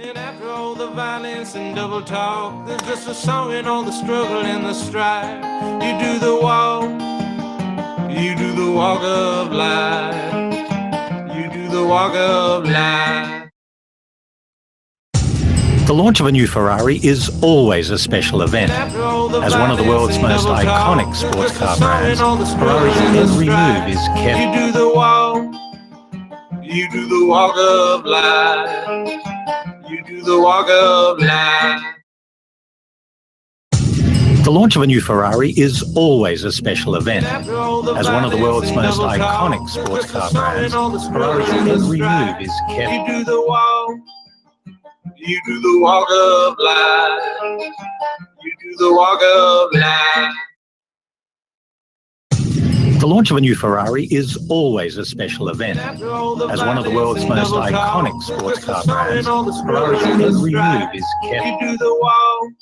And after all the violence and double talk, there's just a song in all the struggle and the strife. You do the walk of life. You do the walk of life. The launch of a new Ferrari is always a special event. As one of the world's most iconic sports car brands, Ferrari's every move is kept. You do the walk of life. You do the walk of life. The launch of a new Ferrari is always a special event. As one of the world's most iconic sports car brands, Ferrari's every move is kept. You do the walk of life. You do the walk of life. The launch of a new Ferrari is always a special event. As one of the world's most iconic sports car brands, Ferrari's every move is kept. You do the walk.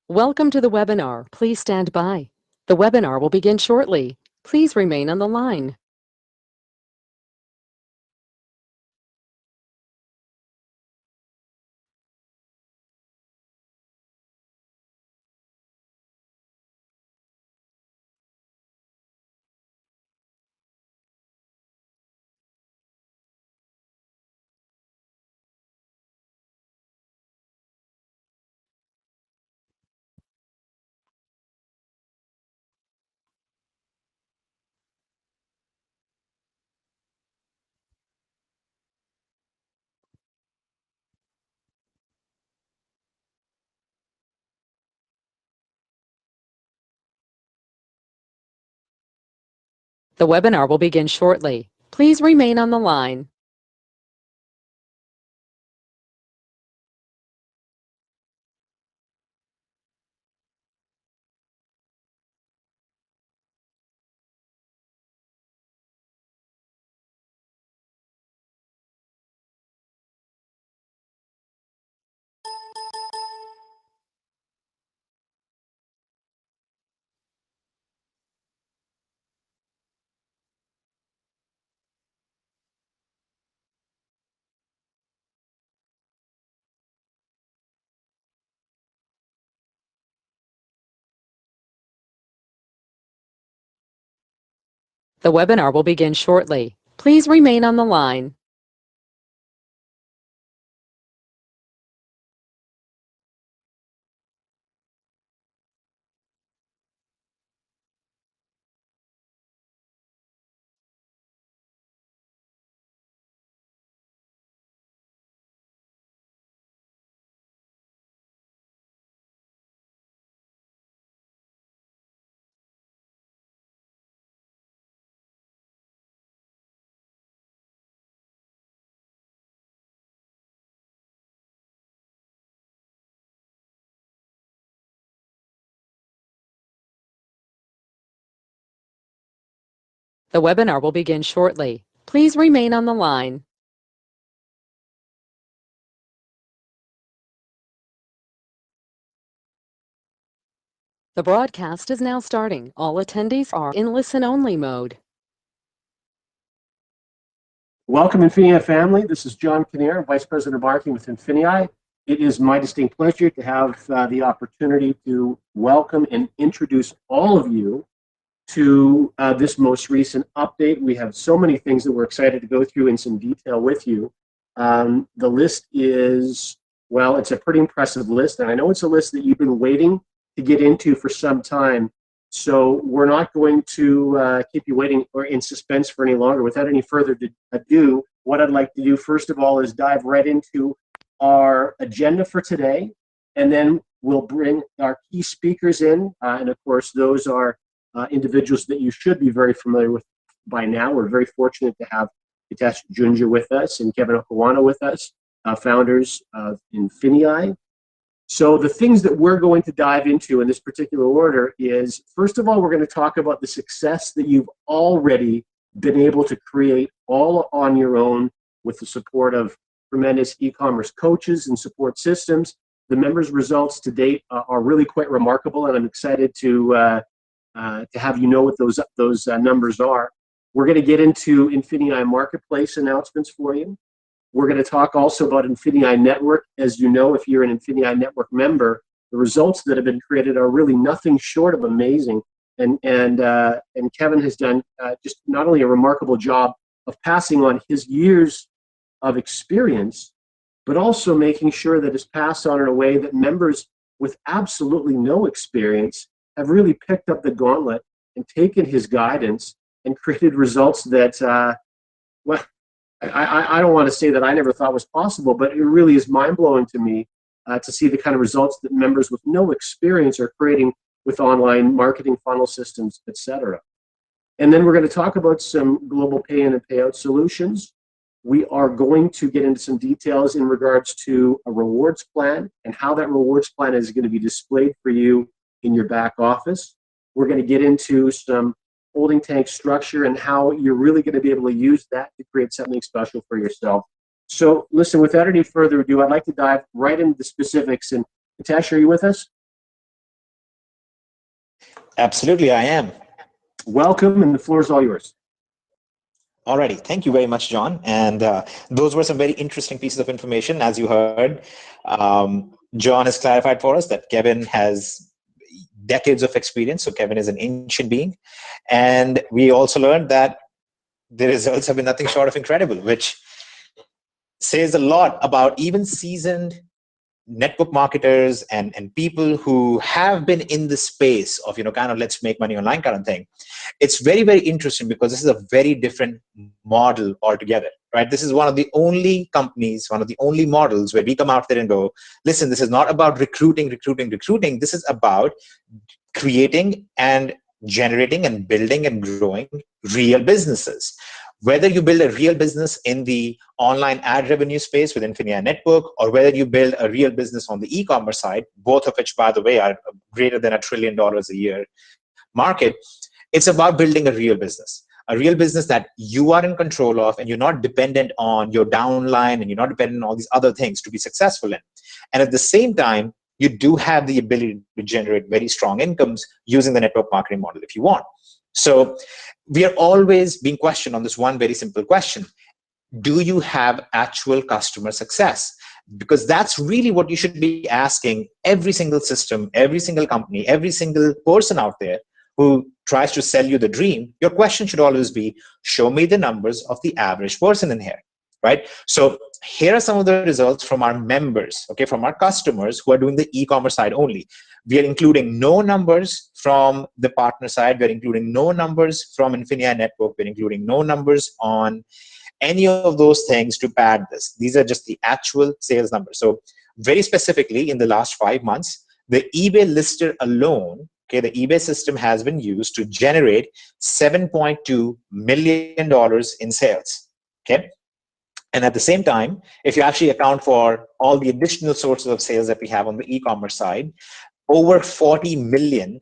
Welcome to the webinar. Please stand by. The webinar will begin shortly. Please remain on the line. The webinar will begin shortly. Please remain on the line. The webinar will begin shortly. Please remain on the line. The webinar will begin shortly. Please remain on the line. The broadcast is now starting. All attendees are in listen-only mode. Welcome, INFINii family. This is John Kinnear, Vice President of Marketing with INFINii. It is my distinct pleasure to have the opportunity to welcome and introduce all of you to this most recent update. We have so many things that we're excited to go through in some detail with you. The list is, well, it's a pretty impressive list, and I know it's a list that you've been waiting to get into for some time. So we're not going to keep you waiting or in suspense for any longer. Without any further ado, what I'd like to do first of all is dive right into our agenda for today, and then we'll bring our key speakers in, and of course those are individuals that you should be very familiar with by now. We're very fortunate to have Hitesh Junja with us and Kevin Okawana with us, founders of INFINii. So the things that we're going to dive into in this particular order is, first of all, we're going to talk about the success that you've already been able to create all on your own with the support of tremendous e-commerce coaches and support systems. The members' results to date are really quite remarkable, and I'm excited to have you know what those numbers are. We're going to get into INFINii Marketplace announcements for you. We're going to talk also about INFINii Network. As you know, if you're an INFINii Network member, the results that have been created are really nothing short of amazing. And Kevin has done just not only a remarkable job of passing on his years of experience, but also making sure that it's passed on in a way that members with absolutely no experience have really picked up the gauntlet and taken his guidance and created results that, well, I don't want to say that I never thought was possible, but it really is mind-blowing to me to see the kind of results that members with no experience are creating with online marketing funnel systems, etc. And then we're going to talk about some global pay-in and payout solutions. We are going to get into some details in regards to a rewards plan and how that rewards plan is going to be displayed for you in your back office. We're going to get into some holding tank structure and how you're really going to be able to use that to create something special for yourself. So listen, without any further ado, I'd like to dive right into the specifics. And Hitesh, are you with us? Absolutely, I am. Welcome, and the floor is all yours. Alrighty, thank you very much, John. And those were some very interesting pieces of information. As you heard, John has clarified for us that Kevin has decades of experience, so Kevin is an ancient being. And we also learned that the results have been nothing short of incredible, which says a lot about even seasoned network marketers and people who have been in the space of, kind of let's make money online kind of thing. It's very, very interesting because this is a very different model altogether, right? This is one of the only companies, one of the only models where we come out there and go, listen, this is not about recruiting. This is about creating and generating and building and growing real businesses. Whether you build a real business in the online ad revenue space with INFINii Network, or whether you build a real business on the e-commerce side, both of which, by the way, are greater than $1 trillion a year market, it's about building a real business that you are in control of, and you're not dependent on your downline, and you're not dependent on all these other things to be successful in. And at the same time, you do have the ability to generate very strong incomes using the network marketing model if you want. So we are always being questioned on this one very simple question. Do you have actual customer success? Because that's really what you should be asking every single system, every single company, every single person out there who tries to sell you the dream. Your question should always be, show me the numbers of the average person in here, right? So here are some of the results from our members, okay, from our customers who are doing the e-commerce side only. We are including no numbers from the partner side. We're including no numbers from INFINii Network. We're including no numbers on any of those things to pad this. These are just the actual sales numbers. So very specifically, in the last 5 months, the eBay lister alone, okay, the eBay system has been used to generate $7.2 million in sales, okay? And at the same time, if you actually account for all the additional sources of sales that we have on the e-commerce side, over 40 million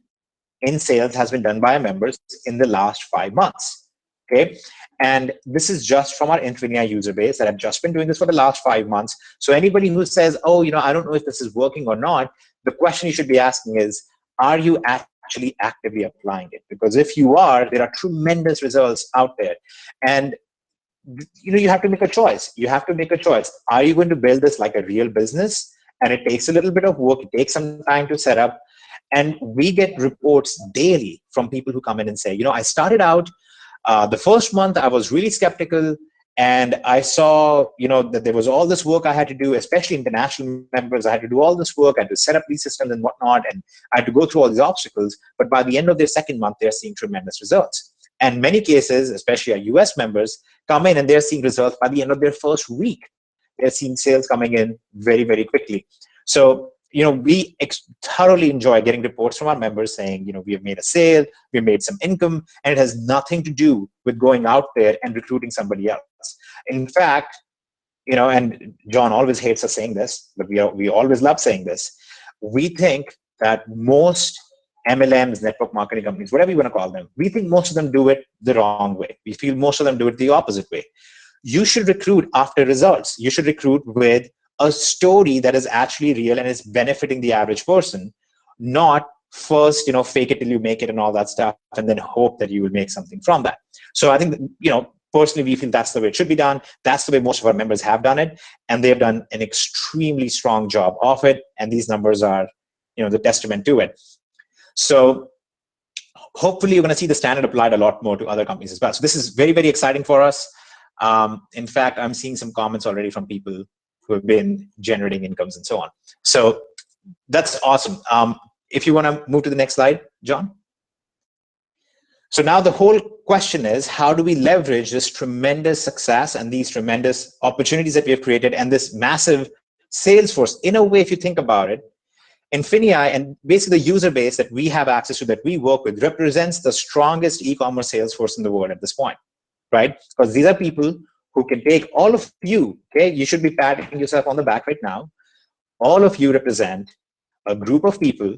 in sales has been done by our members in the last 5 months, okay? And this is just from our INFINii user base that have just been doing this for the last 5 months. So anybody who says, oh, you know, I don't know if this is working or not, the question you should be asking is, are you actually actively applying it? Because if you are, there are tremendous results out there. And you know, you have to make a choice. You have to make a choice. Are you going to build this like a real business? And it takes a little bit of work. It takes some time to set up. And we get reports daily from people who come in and say, you know, I started out the first month, I was really skeptical. And I saw, you know, that there was all this work I had to do, especially international members. I had to do all this work. I had to set up these systems and whatnot. And I had to go through all these obstacles. But by the end of their second month, they're seeing tremendous results. And many cases, especially our US members, come in and they're seeing results by the end of their first week. They're seeing sales coming in very, very quickly. So, you know, we thoroughly enjoy getting reports from our members saying, you know, we have made a sale, we made some income, and it has nothing to do with going out there and recruiting somebody else. In fact, you know, and John always hates us saying this, but we always love saying this. We think that most MLMs, network marketing companies, whatever you want to call them, we think most of them do it the wrong way. We feel most of them do it the opposite way. You should recruit after results. You should recruit with a story that is actually real and is benefiting the average person, not first, you know, fake it till you make it and all that stuff, and then hope that you will make something from that. So I think, you know, personally, we feel that's the way it should be done. That's the way most of our members have done it, and they've done an extremely strong job of it. And these numbers are, you know, the testament to it. So hopefully you're going to see the standard applied a lot more to other companies as well. So this is very, very exciting for us. In fact, I'm seeing some comments already from people who have been generating incomes and so on. So that's awesome. If you want to move to the next slide, John. So now the whole question is, how do we leverage this tremendous success and these tremendous opportunities that we have created and this massive sales force? In a way, if you think about it, INFINii and basically the user base that we have access to, that we work with, represents the strongest e-commerce sales force in the world at this point, right? Because these are people who can take all of you, okay? You should be patting yourself on the back right now. All of you represent a group of people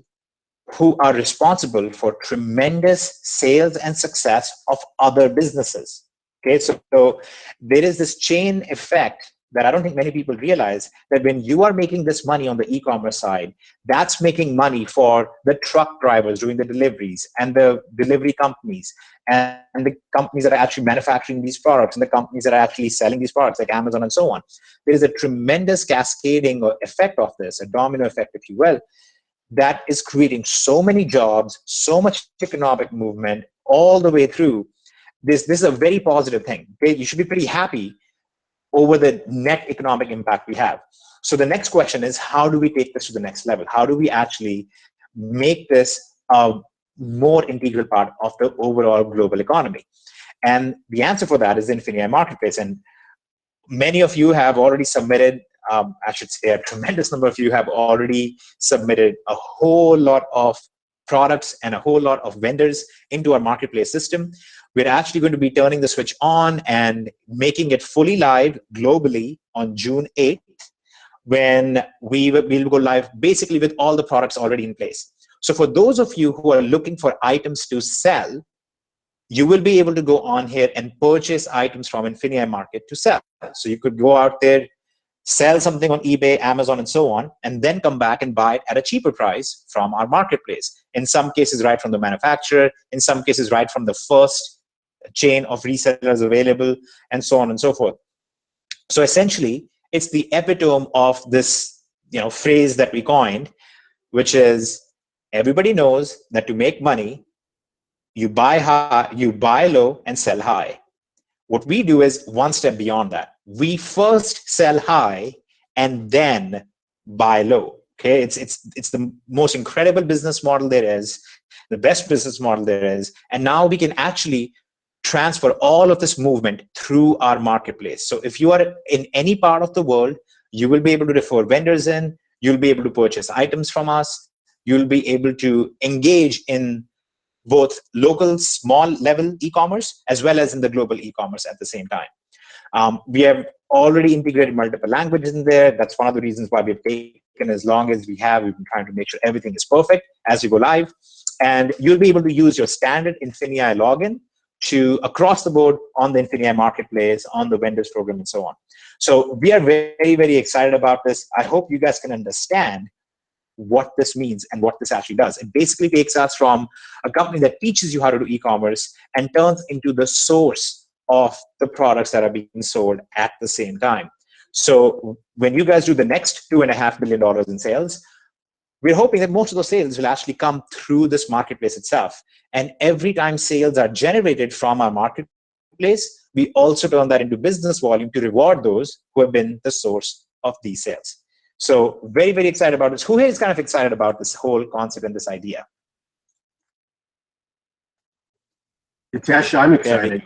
who are responsible for tremendous sales and success of other businesses, okay? So there is this chain effect that I don't think many people realize, that when you are making this money on the e-commerce side, that's making money for the truck drivers doing the deliveries, and the delivery companies, and the companies that are actually manufacturing these products, and the companies that are actually selling these products, like Amazon and so on. There is a tremendous cascading effect of this, a domino effect, if you will, that is creating so many jobs, so much economic movement all the way through. This is a very positive thing. Okay? You should be pretty happy over the net economic impact we have. So the next question is, how do we take this to the next level? How do we actually make this a more integral part of the overall global economy? And the answer for that is the INFINii Marketplace. And many of you have already submitted, I should say a tremendous number of you have already submitted a whole lot of products and a whole lot of vendors into our marketplace system. We're actually going to be turning the switch on and making it fully live globally on June 8th, when we'll go live basically with all the products already in place. So for those of you who are looking for items to sell, you will be able to go on here and purchase items from INFINii Market to sell. So you could go out there, sell something on eBay, Amazon, and so on, and then come back and buy it at a cheaper price from our marketplace. In some cases, right from the manufacturer, in some cases, right from the first chain of resellers available, and so on and so forth. So essentially, it's the epitome of this phrase that we coined, which is everybody knows that to make money, you buy high, you buy low, and sell high. What we do is one step beyond that. We first sell high and then buy low. Okay, it's the most incredible business model there is, the best business model there is, and now we can actually transfer all of this movement through our marketplace. So if you are in any part of the world, you will be able to refer vendors in, you'll be able to purchase items from us, you'll be able to engage in both local small level e-commerce as well as in the global e-commerce at the same time. We have already integrated multiple languages in there. That's one of the reasons why we've taken as long as we have. We've been trying to make sure everything is perfect as you go live. And you'll be able to use your standard INFINii login to across the board on the INFINii marketplace, on the vendors program, and so on. So we are very, very excited about this. I hope you guys can understand what this means and what this actually does. It basically takes us from a company that teaches you how to do e-commerce and turns into the source of the products that are being sold at the same time. So when you guys do the next $2.5 billion in sales, we're hoping that most of those sales will actually come through this marketplace itself. And every time sales are generated from our marketplace, we also turn that into business volume to reward those who have been the source of these sales. So very, very excited about this. Who here is kind of excited about this whole concept and this idea? Hitesh, I'm excited.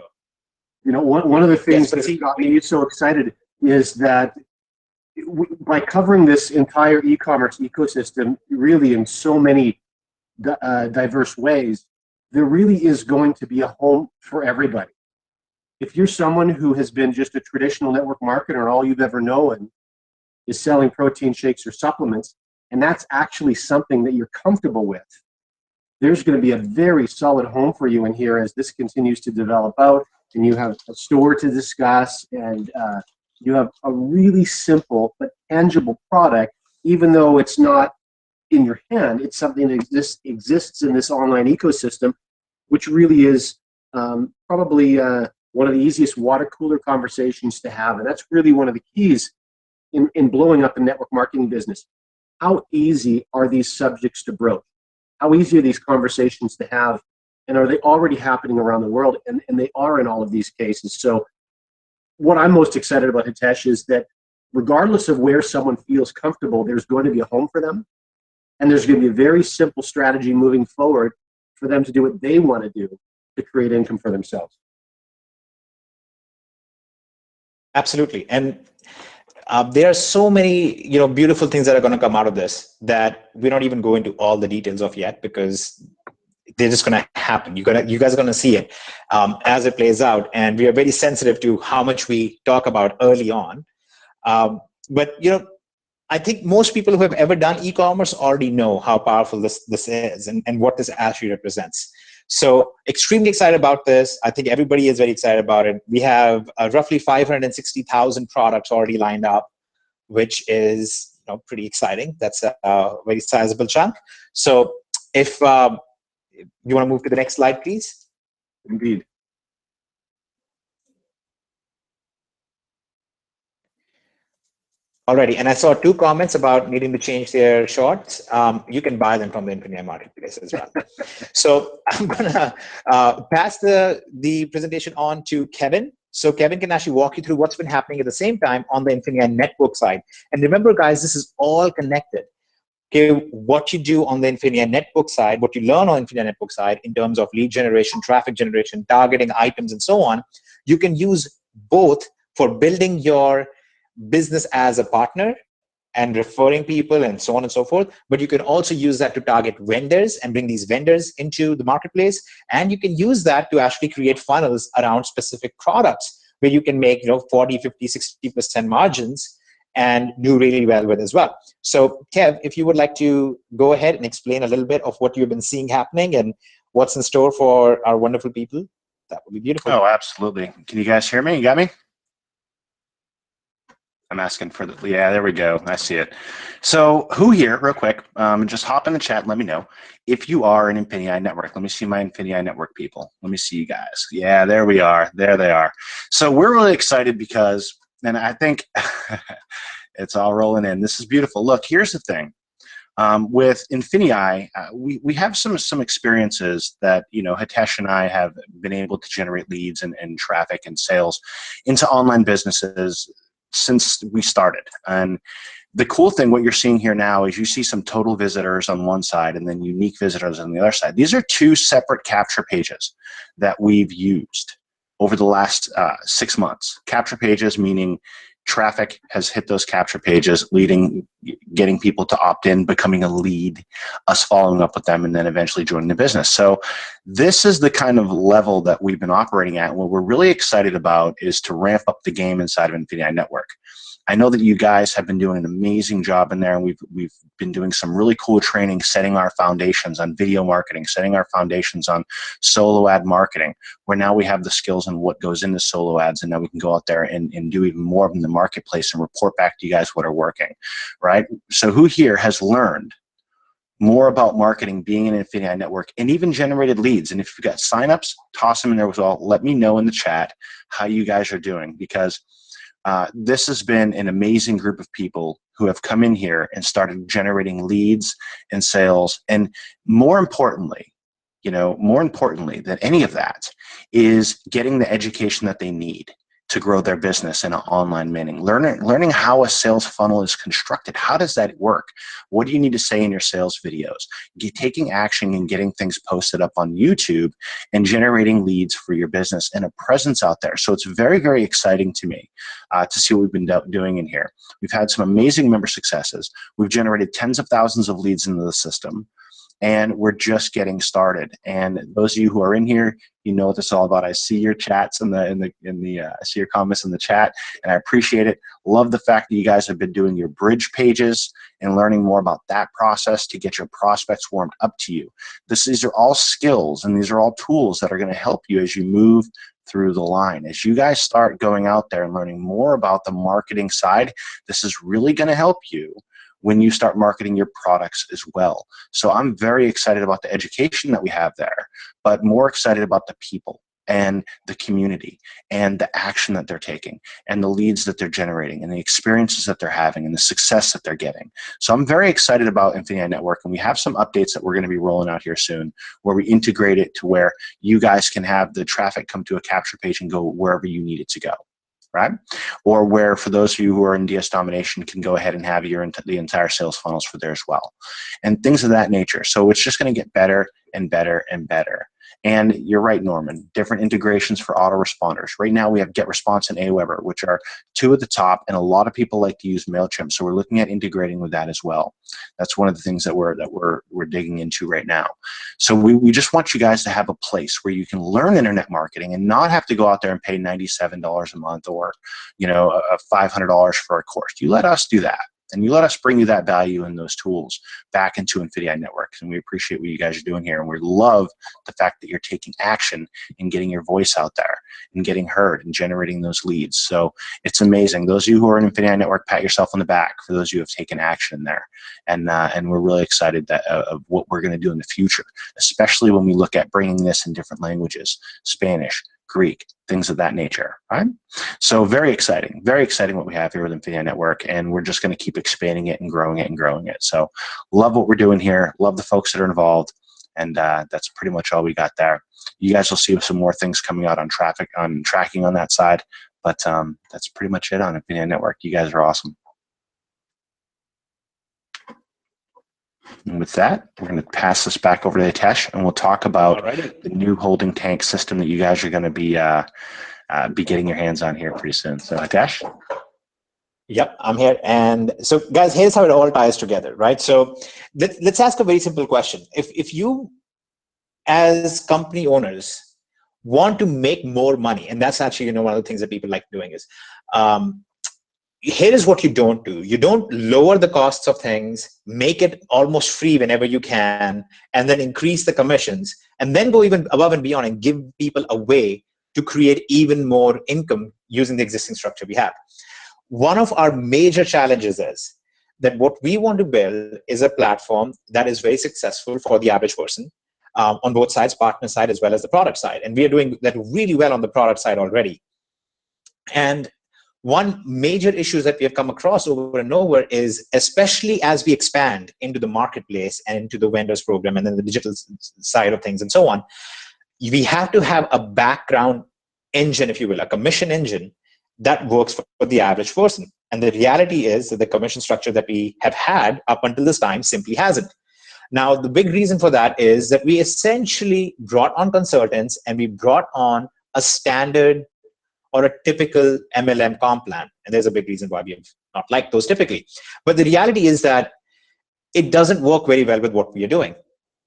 One of the things that got me so excited is that by covering this entire e-commerce ecosystem, really in so many diverse ways, there really is going to be a home for everybody. If you're someone who has been just a traditional network marketer and all you've ever known is selling protein shakes or supplements, and that's actually something that you're comfortable with, there's going to be a very solid home for you in here as this continues to develop out, and you have a store to discuss, and you have a really simple but tangible product. Even though it's not in your hand, it's something that exists in this online ecosystem, which really is probably one of the easiest water cooler conversations to have. And that's really one of the keys in blowing up the network marketing business. How easy are these subjects to broach? How easy are these conversations to have? And are they already happening around the world? And they are in all of these cases. So what I'm most excited about, Hitesh, is that regardless of where someone feels comfortable, there's going to be a home for them. And there's going to be a very simple strategy moving forward for them to do what they want to do to create income for themselves. Absolutely. And there are so many beautiful things that are going to come out of this that we're not even going into all the details of yet, because they're just going to happen. You guys are going to see it as it plays out, and we are very sensitive to how much we talk about early on. But I think most people who have ever done e-commerce already know how powerful this is and what this actually represents. So extremely excited about this. I think everybody is very excited about it. We have roughly 560,000 products already lined up, which is pretty exciting. That's a very sizable chunk. So if you want to move to the next slide, please. Indeed. Alrighty, and I saw 2 comments about needing to change their shorts. You can buy them from the INFINii marketplace as well. So I'm gonna pass the presentation on to Kevin. So Kevin can actually walk you through what's been happening at the same time on the INFINii network side. And remember, guys, this is all connected. Okay, what you do on the INFINii network side, what you learn on INFINii network side in terms of lead generation, traffic generation, targeting items, and so on, you can use both for building your business as a partner and referring people and so on and so forth. But you can also use that to target vendors and bring these vendors into the marketplace. And you can use that to actually create funnels around specific products where you can make 40, 50, 60% margins and do really well with as well. So Kev, if you would like to go ahead and explain a little bit of what you've been seeing happening and what's in store for our wonderful people, that would be beautiful. Oh, absolutely. Can you guys hear me? You got me? I'm asking for the, yeah, there we go. I see it. So who here, real quick, just hop in the chat and let me know if you are an INFINii network. Let me see my INFINii network people. Let me see you guys. Yeah, there we are. There they are. So we're really excited because, and I think it's all rolling in. This is beautiful. Look, here's the thing. With INFINii, we have some experiences that, Hitesh and I have been able to generate leads and traffic and sales into online businesses since we started. And the cool thing, what you're seeing here now, is you see some total visitors on one side and then unique visitors on the other side. These are two separate capture pages that we've used over the last 6 months. Capture pages meaning traffic has hit those capture pages, getting people to opt in, becoming a lead, us following up with them, and then eventually joining the business. So this is the kind of level that we've been operating at. What we're really excited about is to ramp up the game inside of INFINii Network. I know that you guys have been doing an amazing job in there, and we've been doing some really cool training, setting our foundations on video marketing, setting our foundations on solo ad marketing, where now we have the skills on what goes into solo ads, and now we can go out there and do even more of in the marketplace and report back to you guys what are working, right? So who here has learned more about marketing, being in an INFINii network, and even generated leads? And if you've got signups, toss them in there as well. Let me know in the chat how you guys are doing, because this has been an amazing group of people who have come in here and started generating leads and sales. And more importantly, more importantly than any of that is getting the education that they need to grow their business in an online meeting. Learning how a sales funnel is constructed. How does that work? What do you need to say in your sales videos? Taking action and getting things posted up on YouTube and generating leads for your business and a presence out there. So it's very, very exciting to me to see what we've been doing in here. We've had some amazing member successes. We've generated tens of thousands of leads into the system, and we're just getting started. And those of you who are in here, you know what this is all about. I see your chats I see your comments in the chat, and I appreciate it. Love the fact that you guys have been doing your bridge pages and learning more about that process to get your prospects warmed up to you. These are all skills, and these are all tools that are going to help you as you move through the line. As you guys start going out there and learning more about the marketing side, this is really going to help you when you start marketing your products as well. So I'm very excited about the education that we have there, but more excited about the people and the community and the action that they're taking and the leads that they're generating and the experiences that they're having and the success that they're getting. So I'm very excited about INFINii Network, and we have some updates that we're going to be rolling out here soon where we integrate it to where you guys can have the traffic come to a capture page and go wherever you need it to go. Right? Or where, for those of you who are in DS domination, can go ahead and have the entire sales funnels for there as well, and things of that nature. So it's just going to get better and better and better. And you're right, Norman, different integrations for autoresponders. Right now we have GetResponse and Aweber, which are two at the top, and a lot of people like to use MailChimp. So we're looking at integrating with that as well. That's one of the things that we're digging into right now. So we just want you guys to have a place where you can learn internet marketing and not have to go out there and pay $97 a month or $500 for a course. You let us do that. And you let us bring you that value and those tools back into INFINii Network. And we appreciate what you guys are doing here. And we love the fact that you're taking action and getting your voice out there and getting heard and generating those leads. So it's amazing. Those of you who are in INFINii Network, pat yourself on the back for those of you who have taken action there. And we're really excited of what we're going to do in the future, especially when we look at bringing this in different languages, Spanish, Greek, things of that nature, right? So very exciting what we have here with INFINii Network, and we're just going to keep expanding it and growing it and growing it. So love what we're doing here, love the folks that are involved, and that's pretty much all we got there. You guys will see some more things coming out on tracking on that side, but that's pretty much it on INFINii Network. You guys are awesome. And with that, we're going to pass this back over to Hitesh, and we'll talk about the new holding tank system that you guys are going to be getting your hands on here pretty soon. So Hitesh? Yep, I'm here. And so guys, here's how it all ties together, right? So let's ask a very simple question. If you as company owners want to make more money, and that's actually, one of the things that people like doing is, here is what you don't do. You don't lower the costs of things, make it almost free whenever you can, and then increase the commissions, and then go even above and beyond and give people a way to create even more income using the existing structure we have. One of our major challenges is that what we want to build is a platform that is very successful for the average person, on both sides, partner side as well as the product side. And we are doing that really well on the product side already. And one major issue that we have come across over and over is, especially as we expand into the marketplace and into the vendors program and then the digital side of things and so on, we have to have a background engine, if you will, a commission engine that works for the average person. And the reality is that the commission structure that we have had up until this time simply hasn't. Now, the big reason for that is that we essentially brought on consultants and we brought on a standard or a typical MLM comp plan. And there's a big reason why we have not liked those typically. But the reality is that it doesn't work very well with what we are doing.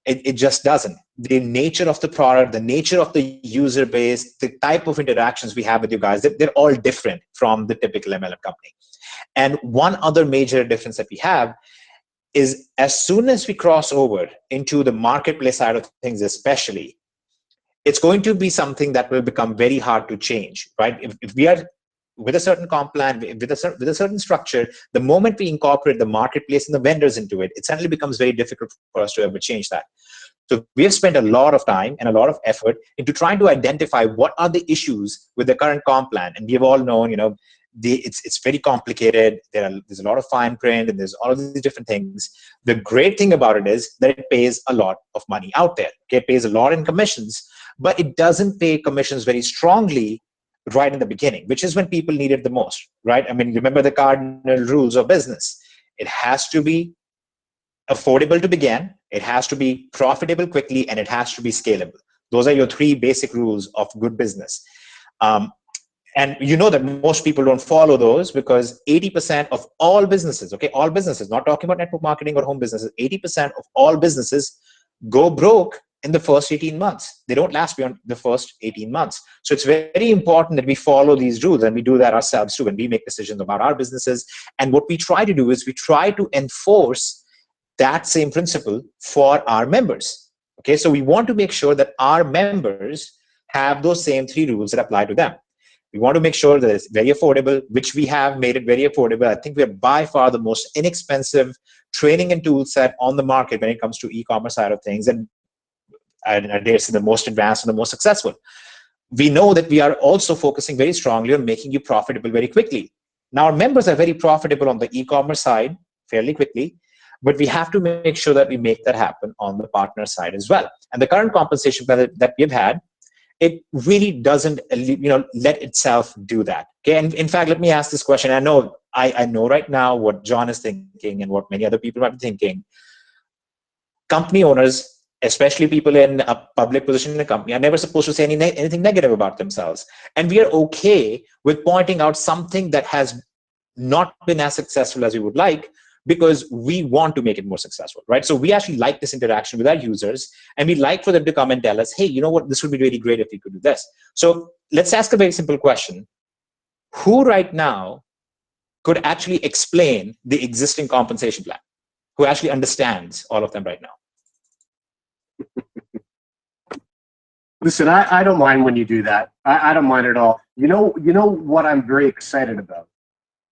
It just doesn't. The nature of the product, the nature of the user base, the type of interactions we have with you guys, they're all different from the typical MLM company. And one other major difference that we have is, as soon as we cross over into the marketplace side of things especially, it's going to be something that will become very hard to change, right? If we are with a certain comp plan, with a certain structure, the moment we incorporate the marketplace and the vendors into it, it suddenly becomes very difficult for us to ever change that. So we have spent a lot of time and a lot of effort into trying to identify what are the issues with the current comp plan. And we have all known, it's very complicated. There's a lot of fine print and there's all of these different things. The great thing about it is that it pays a lot of money out there. Okay, it pays a lot in commissions, but it doesn't pay commissions very strongly right in the beginning, which is when people need it the most, right? I mean, remember the cardinal rules of business. It has to be affordable to begin, it has to be profitable quickly, and it has to be scalable. Those are your three basic rules of good business. And you know that most people don't follow those because 80% of all businesses, okay, all businesses, not talking about network marketing or home businesses, 80% of all businesses go broke in the first 18 months. They don't last beyond the first 18 months. So it's very important that we follow these rules, and we do that ourselves too when we make decisions about our businesses. And what we try to do is we try to enforce that same principle for our members. Okay, so we want to make sure that our members have those same three rules that apply to them. We want to make sure that it's very affordable, which we have made it very affordable. I think we're by far the most inexpensive training and tool set on the market when it comes to e-commerce side of things, and I dare say the most advanced and the most successful. We know that we are also focusing very strongly on making you profitable very quickly. Now, our members are very profitable on the e-commerce side fairly quickly, but we have to make sure that we make that happen on the partner side as well. And the current compensation plan that we've had, it really doesn't let itself do that. Okay, and in fact, let me ask this question. I know right now what John is thinking and what many other people might be thinking. Company owners, especially people in a public position in a company, are never supposed to say anything negative about themselves. And we are okay with pointing out something that has not been as successful as we would like, because we want to make it more successful, right? So we actually like this interaction with our users, and we like for them to come and tell us, hey, you know what, this would be really great if we could do this. So let's ask a very simple question. Who right now could actually explain the existing compensation plan? Who actually understands all of them right now? Listen, I don't mind when you do that. I don't mind at all. You know what I'm very excited about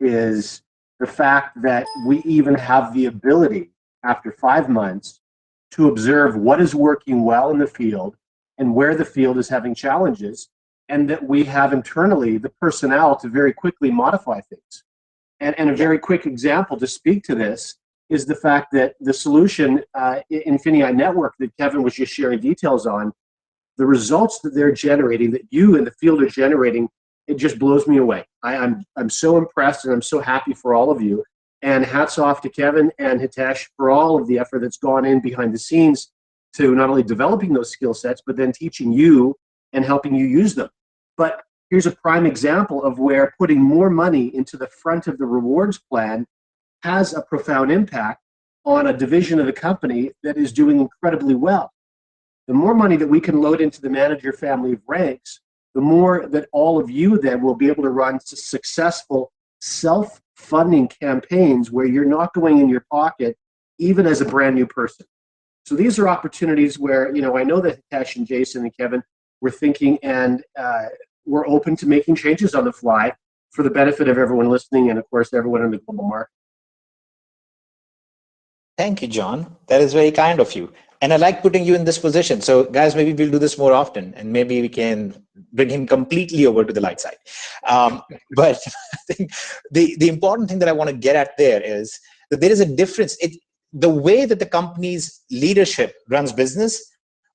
is the fact that we even have the ability after 5 months to observe what is working well in the field and where the field is having challenges, and that we have internally the personnel to very quickly modify things. And a very quick example to speak to this is the fact that the solution, INFINii Network, that Kevin was just sharing details on, the results that they're generating, that you in the field are generating, it just blows me away. I'm so impressed, and I'm so happy for all of you. And hats off to Kevin and Hitesh for all of the effort that's gone in behind the scenes to not only developing those skill sets, but then teaching you and helping you use them. But here's a prime example of where putting more money into the front of the rewards plan has a profound impact on a division of the company that is doing incredibly well. The more money that we can load into the manager family of ranks, the more that all of you then will be able to run successful self-funding campaigns where you're not going in your pocket, even as a brand new person. So these are opportunities where, you know, I know that Hitesh and Jason and Kevin were thinking, and we're open to making changes on the fly for the benefit of everyone listening and, of course, everyone in the global market. Thank you, John. That is very kind of you. And I like putting you in this position. So guys, maybe we'll do this more often, and maybe we can bring him completely over to the light side. But I think the important thing that I want to get at there is that there is a difference. The way that the company's leadership runs business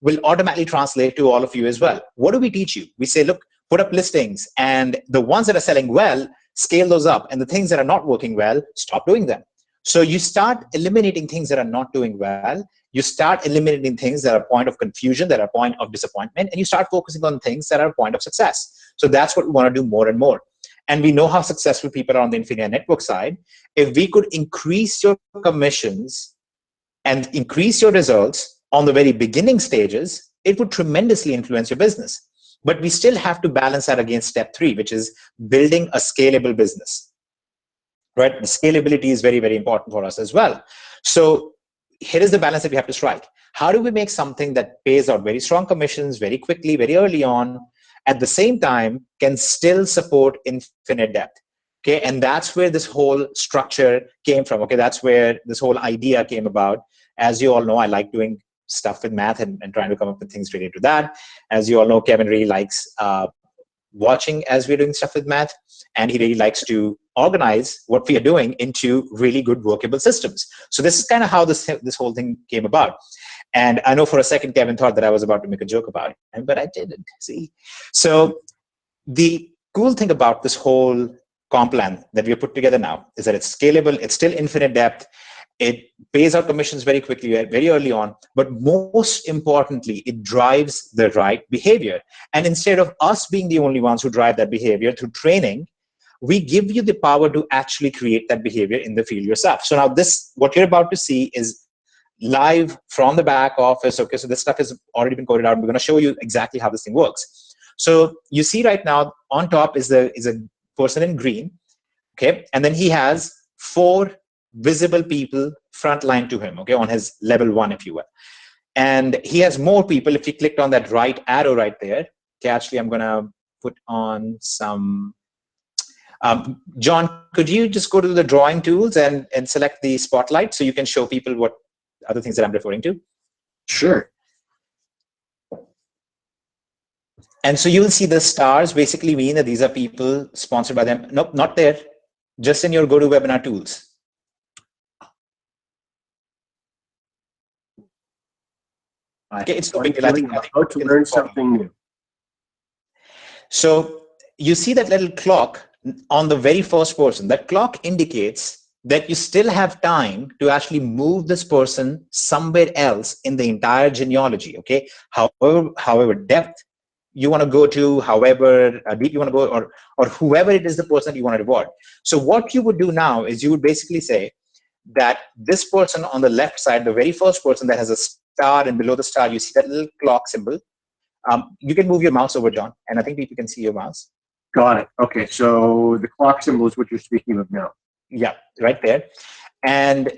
will automatically translate to all of you as well. What do we teach you? We say, look, put up listings, and the ones that are selling well, scale those up, and the things that are not working well, stop doing them. So you start eliminating things that are not doing well. You start eliminating things that are a point of confusion, that are a point of disappointment, and you start focusing on things that are a point of success. So that's what we want to do more and more. And we know how successful people are on the INFINii network side. If we could increase your commissions and increase your results on the very beginning stages, it would tremendously influence your business. But we still have to balance that against step 3, which is building a scalable business. Right? The scalability is very, very important for us as well. So here is the balance that we have to strike. How do we make something that pays out very strong commissions very quickly, very early on, at the same time can still support infinite depth? Okay, and that's where this whole structure came from. Okay, that's where this whole idea came about. As you all know, I like doing stuff with math and trying to come up with things related to that. As you all know, Kevin really likes watching as we're doing stuff with math, and he really likes to organize what we are doing into really good workable systems. So this is kind of how this whole thing came about. And I know for a second Kevin thought that I was about to make a joke about it, but I didn't. See, so the cool thing about this whole comp plan that we have put together now is that it's scalable, it's still infinite depth, it pays out commissions very quickly, very early on, but most importantly, it drives the right behavior. And instead of us being the only ones who drive that behavior through training, we give you the power to actually create that behavior in the field yourself. So now this, what you're about to see is live from the back office. Okay, so this stuff has already been coded out. We're going to show you exactly how this thing works. So you see right now on top is a person in green, okay, and then he has 4 visible people frontline to him, okay, on his level 1, if you will. And he has more people. If you clicked on that right arrow right there, okay, actually I'm going to put on some, John, could you just go to the drawing tools and select the spotlight so you can show people what other things that I'm referring to? Sure. And so you'll see the stars basically mean that these are people sponsored by them. Nope, not there. Just in your GoToWebinar tools. Okay, it's no big deal. I'm about to learn something new. So you see that little clock on the very first person. That clock indicates that you still have time to actually move this person somewhere else in the entire genealogy. Okay, however depth you want to go to, however deep you want to go, or whoever it is the person you want to reward. So what you would do now is you would basically say that this person on the left side, the very first person that has a star, and below the star you see that little clock symbol. You can move your mouse over, John, and I think people can see your mouse. Got it. Okay, so the clock symbol is what you're speaking of now. Yeah, right there. And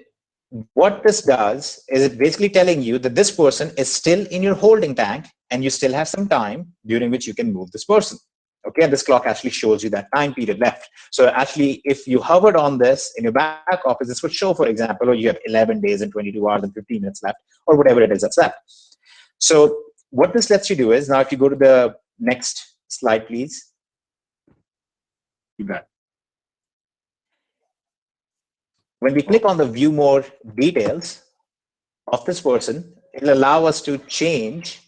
what this does is it basically telling you that this person is still in your holding tank and you still have some time during which you can move this person. Okay, and this clock actually shows you that time period left. So actually, if you hovered on this in your back office, this would show, for example, or you have 11 days and 22 hours and 15 minutes left, or whatever it is that's left. So what this lets you do is, now if you go to the next slide, please. You bet. When we click on the view more details of this person, it'll allow us to change.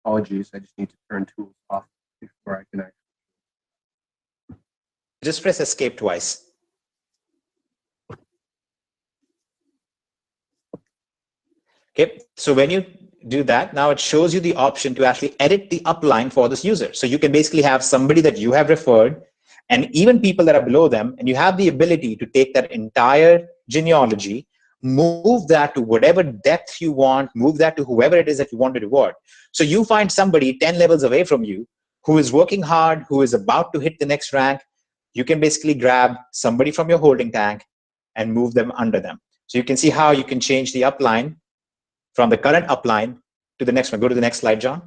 Apologies, I just need to turn tools off before I can actually. Just press escape twice. Okay, so when you do that, now it shows you the option to actually edit the upline for this user. So you can basically have somebody that you have referred and even people that are below them, and you have the ability to take that entire genealogy, move that to whatever depth you want, move that to whoever it is that you want to reward. So you find somebody 10 levels away from you who is working hard, who is about to hit the next rank. You can basically grab somebody from your holding tank and move them under them. So you can see how you can change the upline from the current upline to the next one. Go to the next slide, John.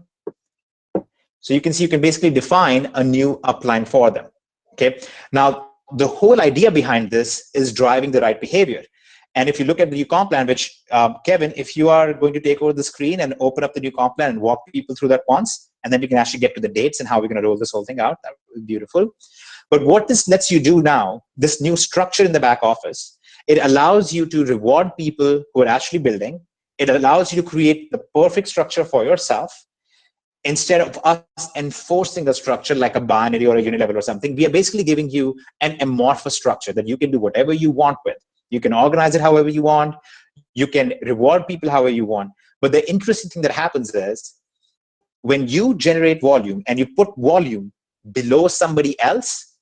So you can see you can basically define a new upline for them. Okay. Now, the whole idea behind this is driving the right behavior. And if you look at the new comp plan, which Kevin, if you are going to take over the screen and open up the new comp plan and walk people through that once, and then we can actually get to the dates and how we're going to roll this whole thing out, that would be beautiful. But what this lets you do now, this new structure in the back office, it allows you to reward people who are actually building. It allows you to create the perfect structure for yourself. Instead of us enforcing the structure like a binary or a unit level or something, we are basically giving you an amorphous structure that you can do whatever you want with. You can organize it however you want. You can reward people however you want. But the interesting thing that happens is when you generate volume and you put volume below somebody else,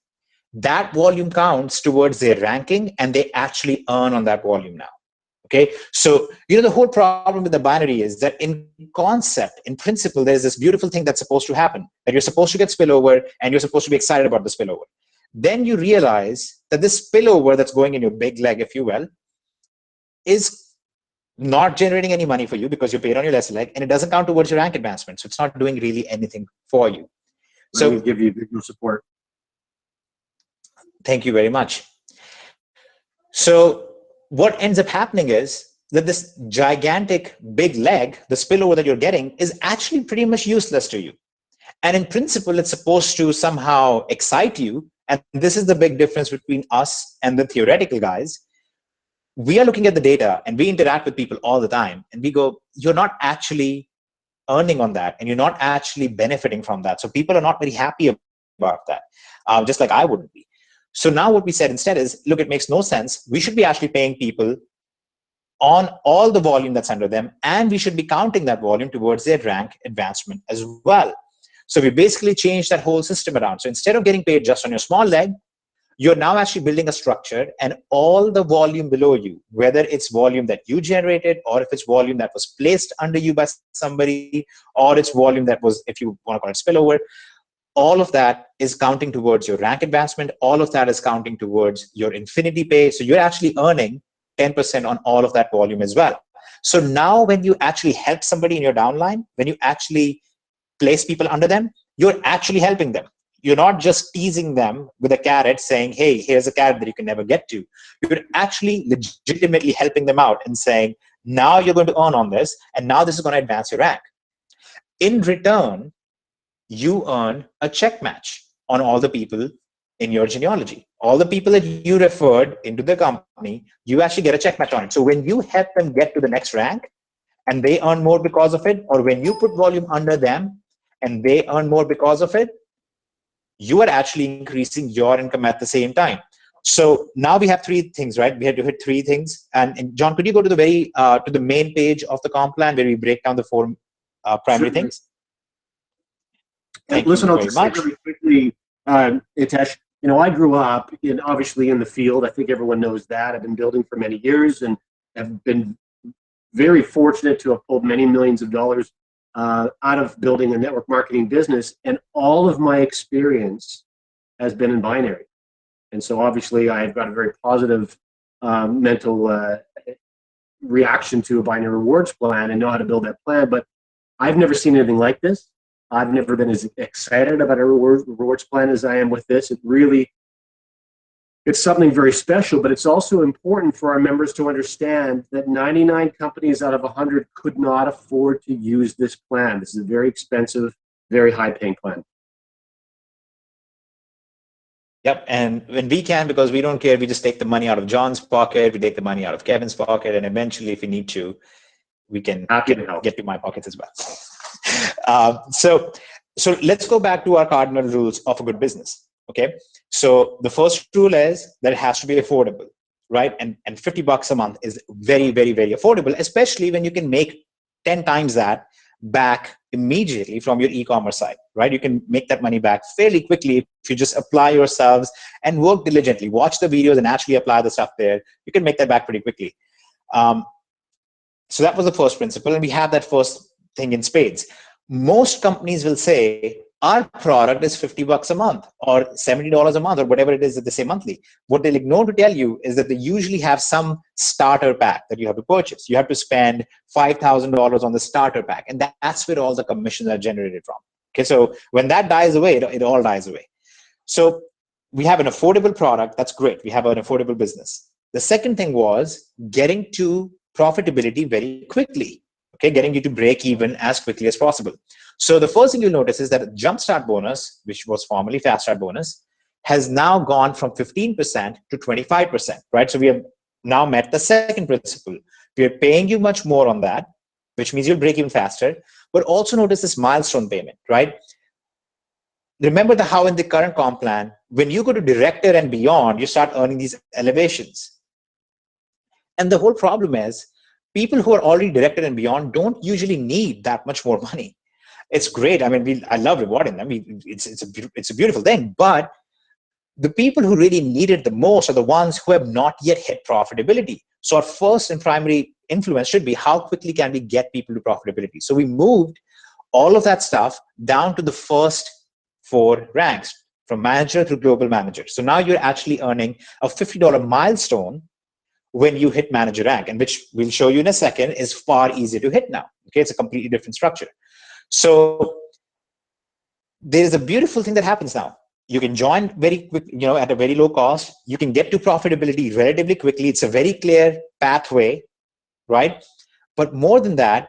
that volume counts towards their ranking and they actually earn on that volume now. Okay, so the whole problem with the binary is that in concept, in principle, there's this beautiful thing that's supposed to happen, that you're supposed to get spillover and you're supposed to be excited about the spillover. Then you realize that this spillover that's going in your big leg, if you will, is not generating any money for you because you're paid on your lesser leg, and it doesn't count towards your rank advancement. So it's not doing really anything for you. So we give you visual support. Thank you very much. So what ends up happening is that this gigantic big leg, the spillover that you're getting, is actually pretty much useless to you. And in principle, it's supposed to somehow excite you. And this is the big difference between us and the theoretical guys. We are looking at the data and we interact with people all the time. And we go, you're not actually earning on that. And you're not actually benefiting from that. So people are not very happy about that, just like I wouldn't be. So now what we said instead is, look, it makes no sense. We should be actually paying people on all the volume that's under them, and we should be counting that volume towards their rank advancement as well. So we basically changed that whole system around. So instead of getting paid just on your small leg, you're now actually building a structure, and all the volume below you, whether it's volume that you generated, or if it's volume that was placed under you by somebody, or it's volume that was, if you want to call it spillover, all of that is counting towards your rank advancement. All of that is counting towards your Infinity pay. So you're actually earning 10% on all of that volume as well. So now when you actually help somebody in your downline, when you actually place people under them, you're actually helping them. You're not just teasing them with a carrot saying, hey, here's a carrot that you can never get to. You're actually legitimately helping them out and saying, now you're going to earn on this, and now this is going to advance your rank. In return, you earn a check match on all the people in your genealogy. All the people that you referred into the company, you actually get a check match on it. So when you help them get to the next rank and they earn more because of it, or when you put volume under them and they earn more because of it, you are actually increasing your income at the same time. So now we have three things, right? We had to hit three things. And John, could you go to the main page of the comp plan where we break down the four primary things? Thank Listen, you I'll very just say much. really quickly, Hitesh, I grew up obviously in the field. I think everyone knows that. I've been building for many years and have been very fortunate to have pulled many millions of dollars out of building a network marketing business. And all of my experience has been in binary. And so obviously I've got a very positive mental reaction to a binary rewards plan and know how to build that plan. But I've never seen anything like this. I've never been as excited about a rewards plan as I am with this. It's something very special, but it's also important for our members to understand that 99 companies out of 100 could not afford to use this plan. This is a very expensive, very high-paying plan. Yep, and when we can, because we don't care, we just take the money out of John's pocket, we take the money out of Kevin's pocket, and eventually, if we need to, we can get to my pockets as well. So let's go back to our cardinal rules of a good business. Okay, so the first rule is that it has to be affordable, right? And $50 a month is very, very, very affordable, especially when you can make 10 times that back immediately from your e-commerce site, right? You can make that money back fairly quickly if you just apply yourselves and work diligently, watch the videos and actually apply the stuff there. You can make that back pretty quickly. So that was the first principle, and we have that first thing in spades. Most companies will say, our product is $50 a month or $70 a month or whatever it is that they say monthly. What they'll ignore to tell you is that they usually have some starter pack that you have to purchase. You have to spend $5,000 on the starter pack, and that's where all the commissions are generated from. Okay, so when that dies away, it all dies away. So we have an affordable product. That's great. We have an affordable business. The second thing was getting to profitability very quickly. Okay, getting you to break even as quickly as possible. So the first thing you'll notice is that Jumpstart Bonus, which was formerly Fast Start Bonus, has now gone from 15% to 25%, right? So we have now met the second principle. We are paying you much more on that, which means you'll break even faster. But also notice this milestone payment, right? Remember how in the current comp plan, when you go to director and beyond, you start earning these elevations. And the whole problem is, people who are already director and beyond don't usually need that much more money. It's great. I mean, I love rewarding them. It's a beautiful thing. But the people who really need it the most are the ones who have not yet hit profitability. So our first and primary influence should be how quickly can we get people to profitability. So we moved all of that stuff down to the first 4 ranks, from manager to global manager. So now you're actually earning a $50 milestone when you hit manager rank, and which we'll show you in a second is far easier to hit now. Okay, it's a completely different structure. So there's a beautiful thing that happens now. You can join very quick, at a very low cost. You can get to profitability relatively quickly. It's a very clear pathway, right? But more than that,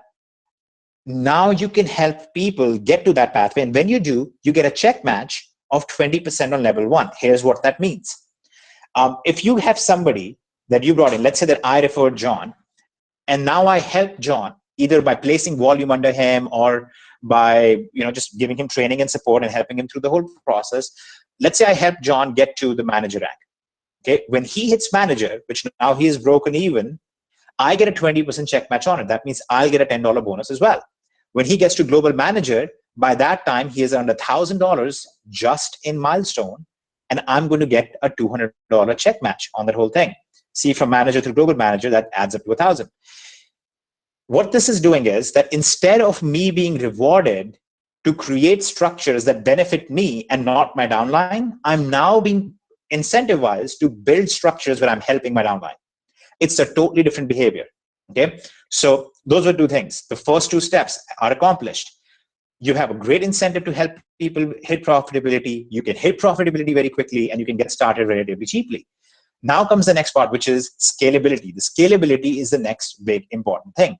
now you can help people get to that pathway. And when you do, you get a check match of 20% on level 1. Here's what that means. If you have somebody that you brought in, let's say that I referred John, and now I help John either by placing volume under him or by just giving him training and support and helping him through the whole process. Let's say I help John get to the manager rank. Okay, when he hits manager, which now he is broken even, I get a 20% check match on it. That means I'll get a $10 bonus as well. When he gets to global manager, by that time he has earned $1,000 just in milestone, and I'm going to get a $200 check match on that whole thing. See, from manager to global manager, that adds up to 1,000. What this is doing is that instead of me being rewarded to create structures that benefit me and not my downline, I'm now being incentivized to build structures where I'm helping my downline. It's a totally different behavior. Okay, so those were 2 things. The first 2 steps are accomplished. You have a great incentive to help people hit profitability. You can hit profitability very quickly, and you can get started relatively cheaply. Now comes the next part, which is scalability. The scalability is the next big important thing.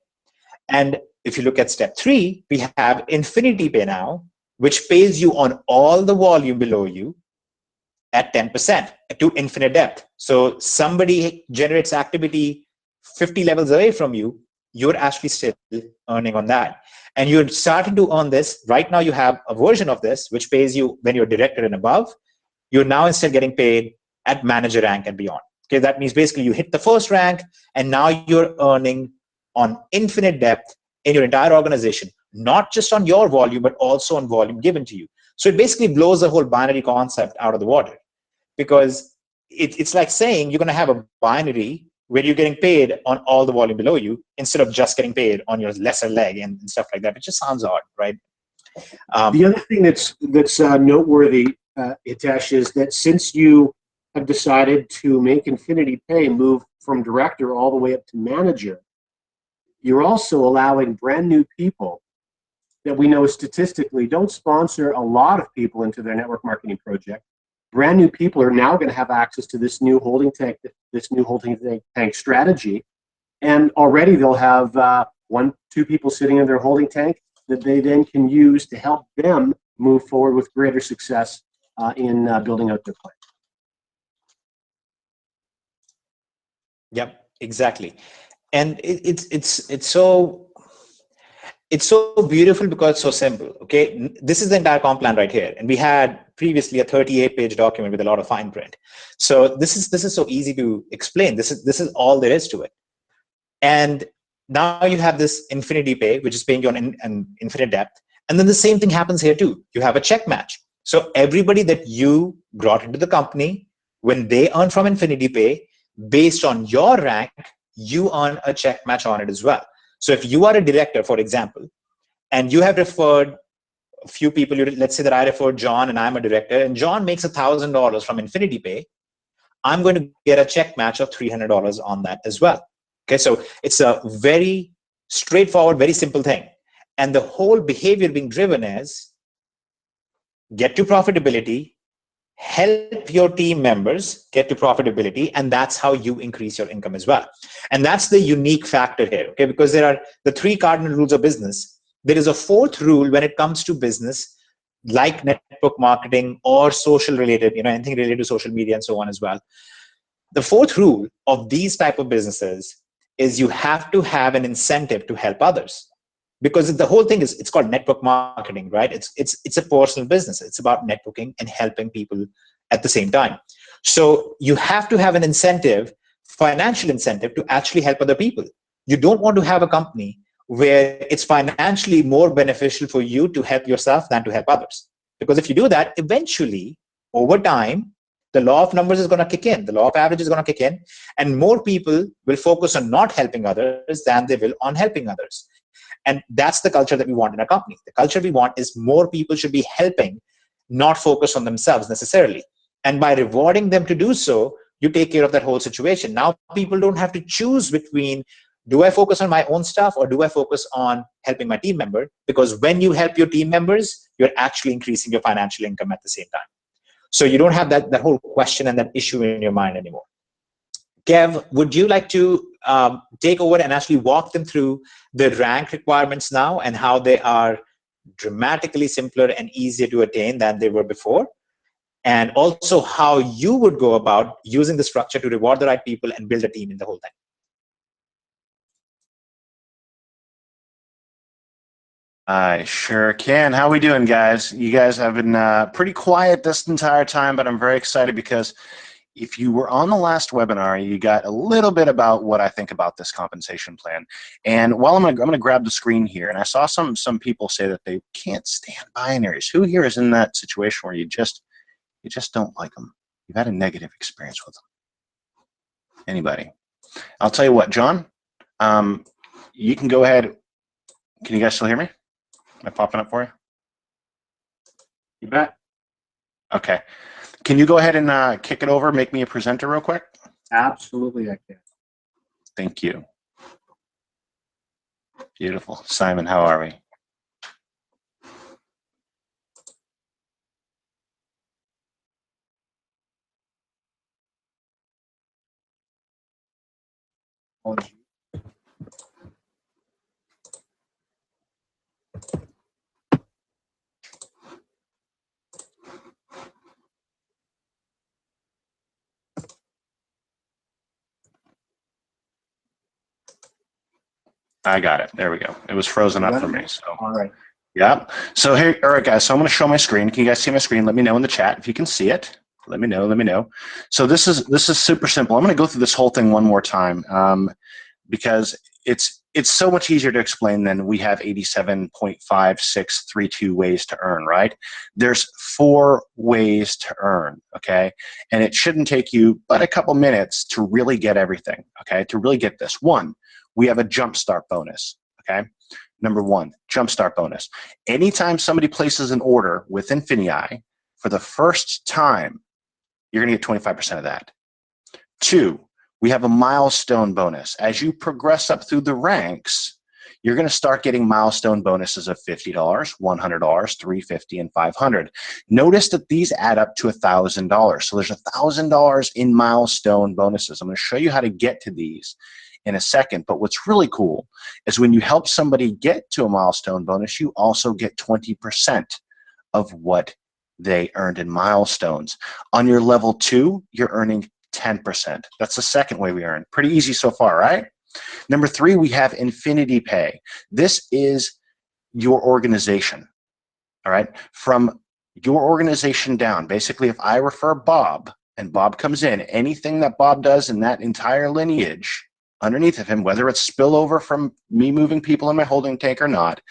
And if you look at step 3, we have Infinity Pay now, which pays you on all the volume below you at 10% to infinite depth. So somebody generates activity 50 levels away from you, you're actually still earning on that. And you're starting to earn this. Right now you have a version of this, which pays you when you're director and above. You're now instead getting paid at manager rank and beyond. Okay, that means basically you hit the first rank, and now you're earning on infinite depth in your entire organization, not just on your volume, but also on volume given to you. So it basically blows the whole binary concept out of the water, because it's like saying you're going to have a binary where you're getting paid on all the volume below you instead of just getting paid on your lesser leg and stuff like that. It just sounds odd, right? The other thing that's noteworthy, Hitesh, is that since you have decided to make Infinity Pay move from director all the way up to manager, you're also allowing brand new people that we know statistically don't sponsor a lot of people into their network marketing project. Brand new people are now going to have access to this new holding tank strategy, and already they'll have 1-2 people sitting in their holding tank that they then can use to help them move forward with greater success in building out their plan. Yep, exactly. And it's so beautiful because it's so simple. Okay, this is the entire comp plan right here, and we had previously a 38-page document with a lot of fine print. So this is so easy to explain. This is all there is to it. And Now you have this Infinity Pay, which is paying you on an infinite depth. And then the same thing happens here too. You have a check match. So everybody that you brought into the company, when they earn from Infinity Pay, based on your rank, you earn a check match on it as well. So if you are a director, for example, and you have referred a few people, let's say that I referred John and I'm a director, and John makes $1,000 from Infinity Pay, I'm going to get a check match of $300 on that as well. Okay, so it's a very straightforward, very simple thing. And the whole behavior being driven is get to profitability, help your team members get to profitability, and that's how you increase your income as well. And that's the unique factor here, okay? Because there are the 3 cardinal rules of business. There is a 4th rule when it comes to business, like network marketing or social related, anything related to social media and so on as well. The 4th rule of these type of businesses is you have to have an incentive to help others. Because the whole thing is, it's called network marketing, right? It's a personal business. It's about networking and helping people at the same time. So you have to have an incentive, financial incentive, to actually help other people. You don't want to have a company where it's financially more beneficial for you to help yourself than to help others. Because if you do that, eventually, over time, the law of numbers is going to kick in. The law of average is going to kick in. And more people will focus on not helping others than they will on helping others. And that's the culture that we want in a company. The culture we want is more people should be helping, not focus on themselves necessarily. And by rewarding them to do so, you take care of that whole situation. Now people don't have to choose between, do I focus on my own stuff or do I focus on helping my team member? Because when you help your team members, you're actually increasing your financial income at the same time. So you don't have that whole question and that issue in your mind anymore. Kev, would you like to take over and actually walk them through the rank requirements now and how they are dramatically simpler and easier to attain than they were before? And also how you would go about using the structure to reward the right people and build a team in the whole thing. I sure can. How we doing, guys? You guys have been pretty quiet this entire time, but I'm very excited because if you were on the last webinar, you got a little bit about what I think about this compensation plan. And while I'm gonna grab the screen here, and I saw some people say that they can't stand binaries. Who here is in that situation where you just don't like them? You've had a negative experience with them. Anybody? I'll tell you what, John. You can go ahead. Can you guys still hear me? Am I popping up for you? You bet. Okay. Can you go ahead and kick it over, make me a presenter real quick? Absolutely, I can. Thank you. Beautiful. Simon, how are we? I got it. There we go. It was frozen up for me. So. All right. Yeah. So here, all right, guys. So I'm going to show my screen. Can you guys see my screen? Let me know in the chat if you can see it. Let me know. Let me know. So this is super simple. I'm going to go through this whole thing one more time because it's so much easier to explain than we have 87.5632 ways to earn. Right? There's 4 ways to earn. Okay, and it shouldn't take you but a couple minutes to really get everything. Okay, to really get this. 1, we have a jumpstart bonus. Okay. Number 1, jumpstart bonus. Anytime somebody places an order with INFINii for the first time, you're going to get 25% of that. 2, we have a milestone bonus. As you progress up through the ranks, you're going to start getting milestone bonuses of $50, $100, $350, and $500. Notice that these add up to $1,000. So there's $1,000 in milestone bonuses. I'm going to show you how to get to these in a second, but what's really cool is when you help somebody get to a milestone bonus, you also get 20% of what they earned in milestones. On your level 2, you're earning 10%. That's the second way we earn. Pretty easy so far, right? Number 3, we have Infinity Pay. This is your organization, all right? From your organization down, basically if I refer Bob and Bob comes in, anything that Bob does in that entire lineage, underneath of him, whether it's spillover from me moving people in my holding tank or not,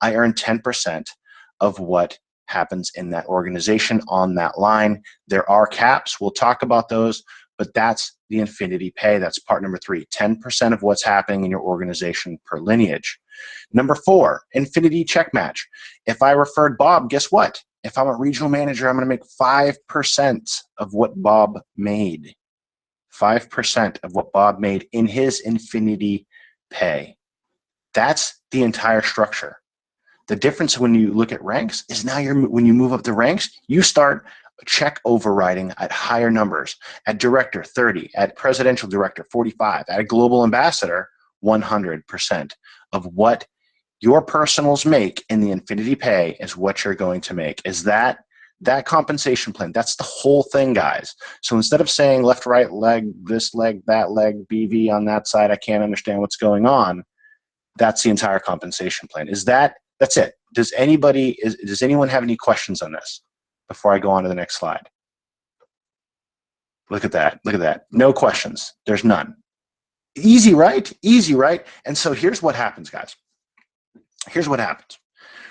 I earn 10% of what happens in that organization on that line. There are caps. We'll talk about those, but that's the Infiniity pay. That's part number 3, 10% of what's happening in your organization per lineage. Number 4, Infiniity check match. If I referred Bob, guess what? If I'm a regional manager, I'm going to make 5% of what Bob made. 5% of what Bob made in his Infiniity pay. That's the entire structure. The difference when you look at ranks is now when you move up the ranks, you start check overriding at higher numbers. At director, 30. At presidential director, 45. At a global ambassador, 100% of what your personals make in the Infiniity pay is what you're going to make. Is that compensation plan? That's the whole thing, guys. So instead of saying left, right leg, this leg, that leg, BV on that side, I can't understand what's going on. That's the entire compensation plan. That's it. Does anyone have any questions on this before I go on to the next slide? Look at that. Look at that. No questions. There's none. Easy, right? Easy, right? And so here's what happens, guys. Here's what happens.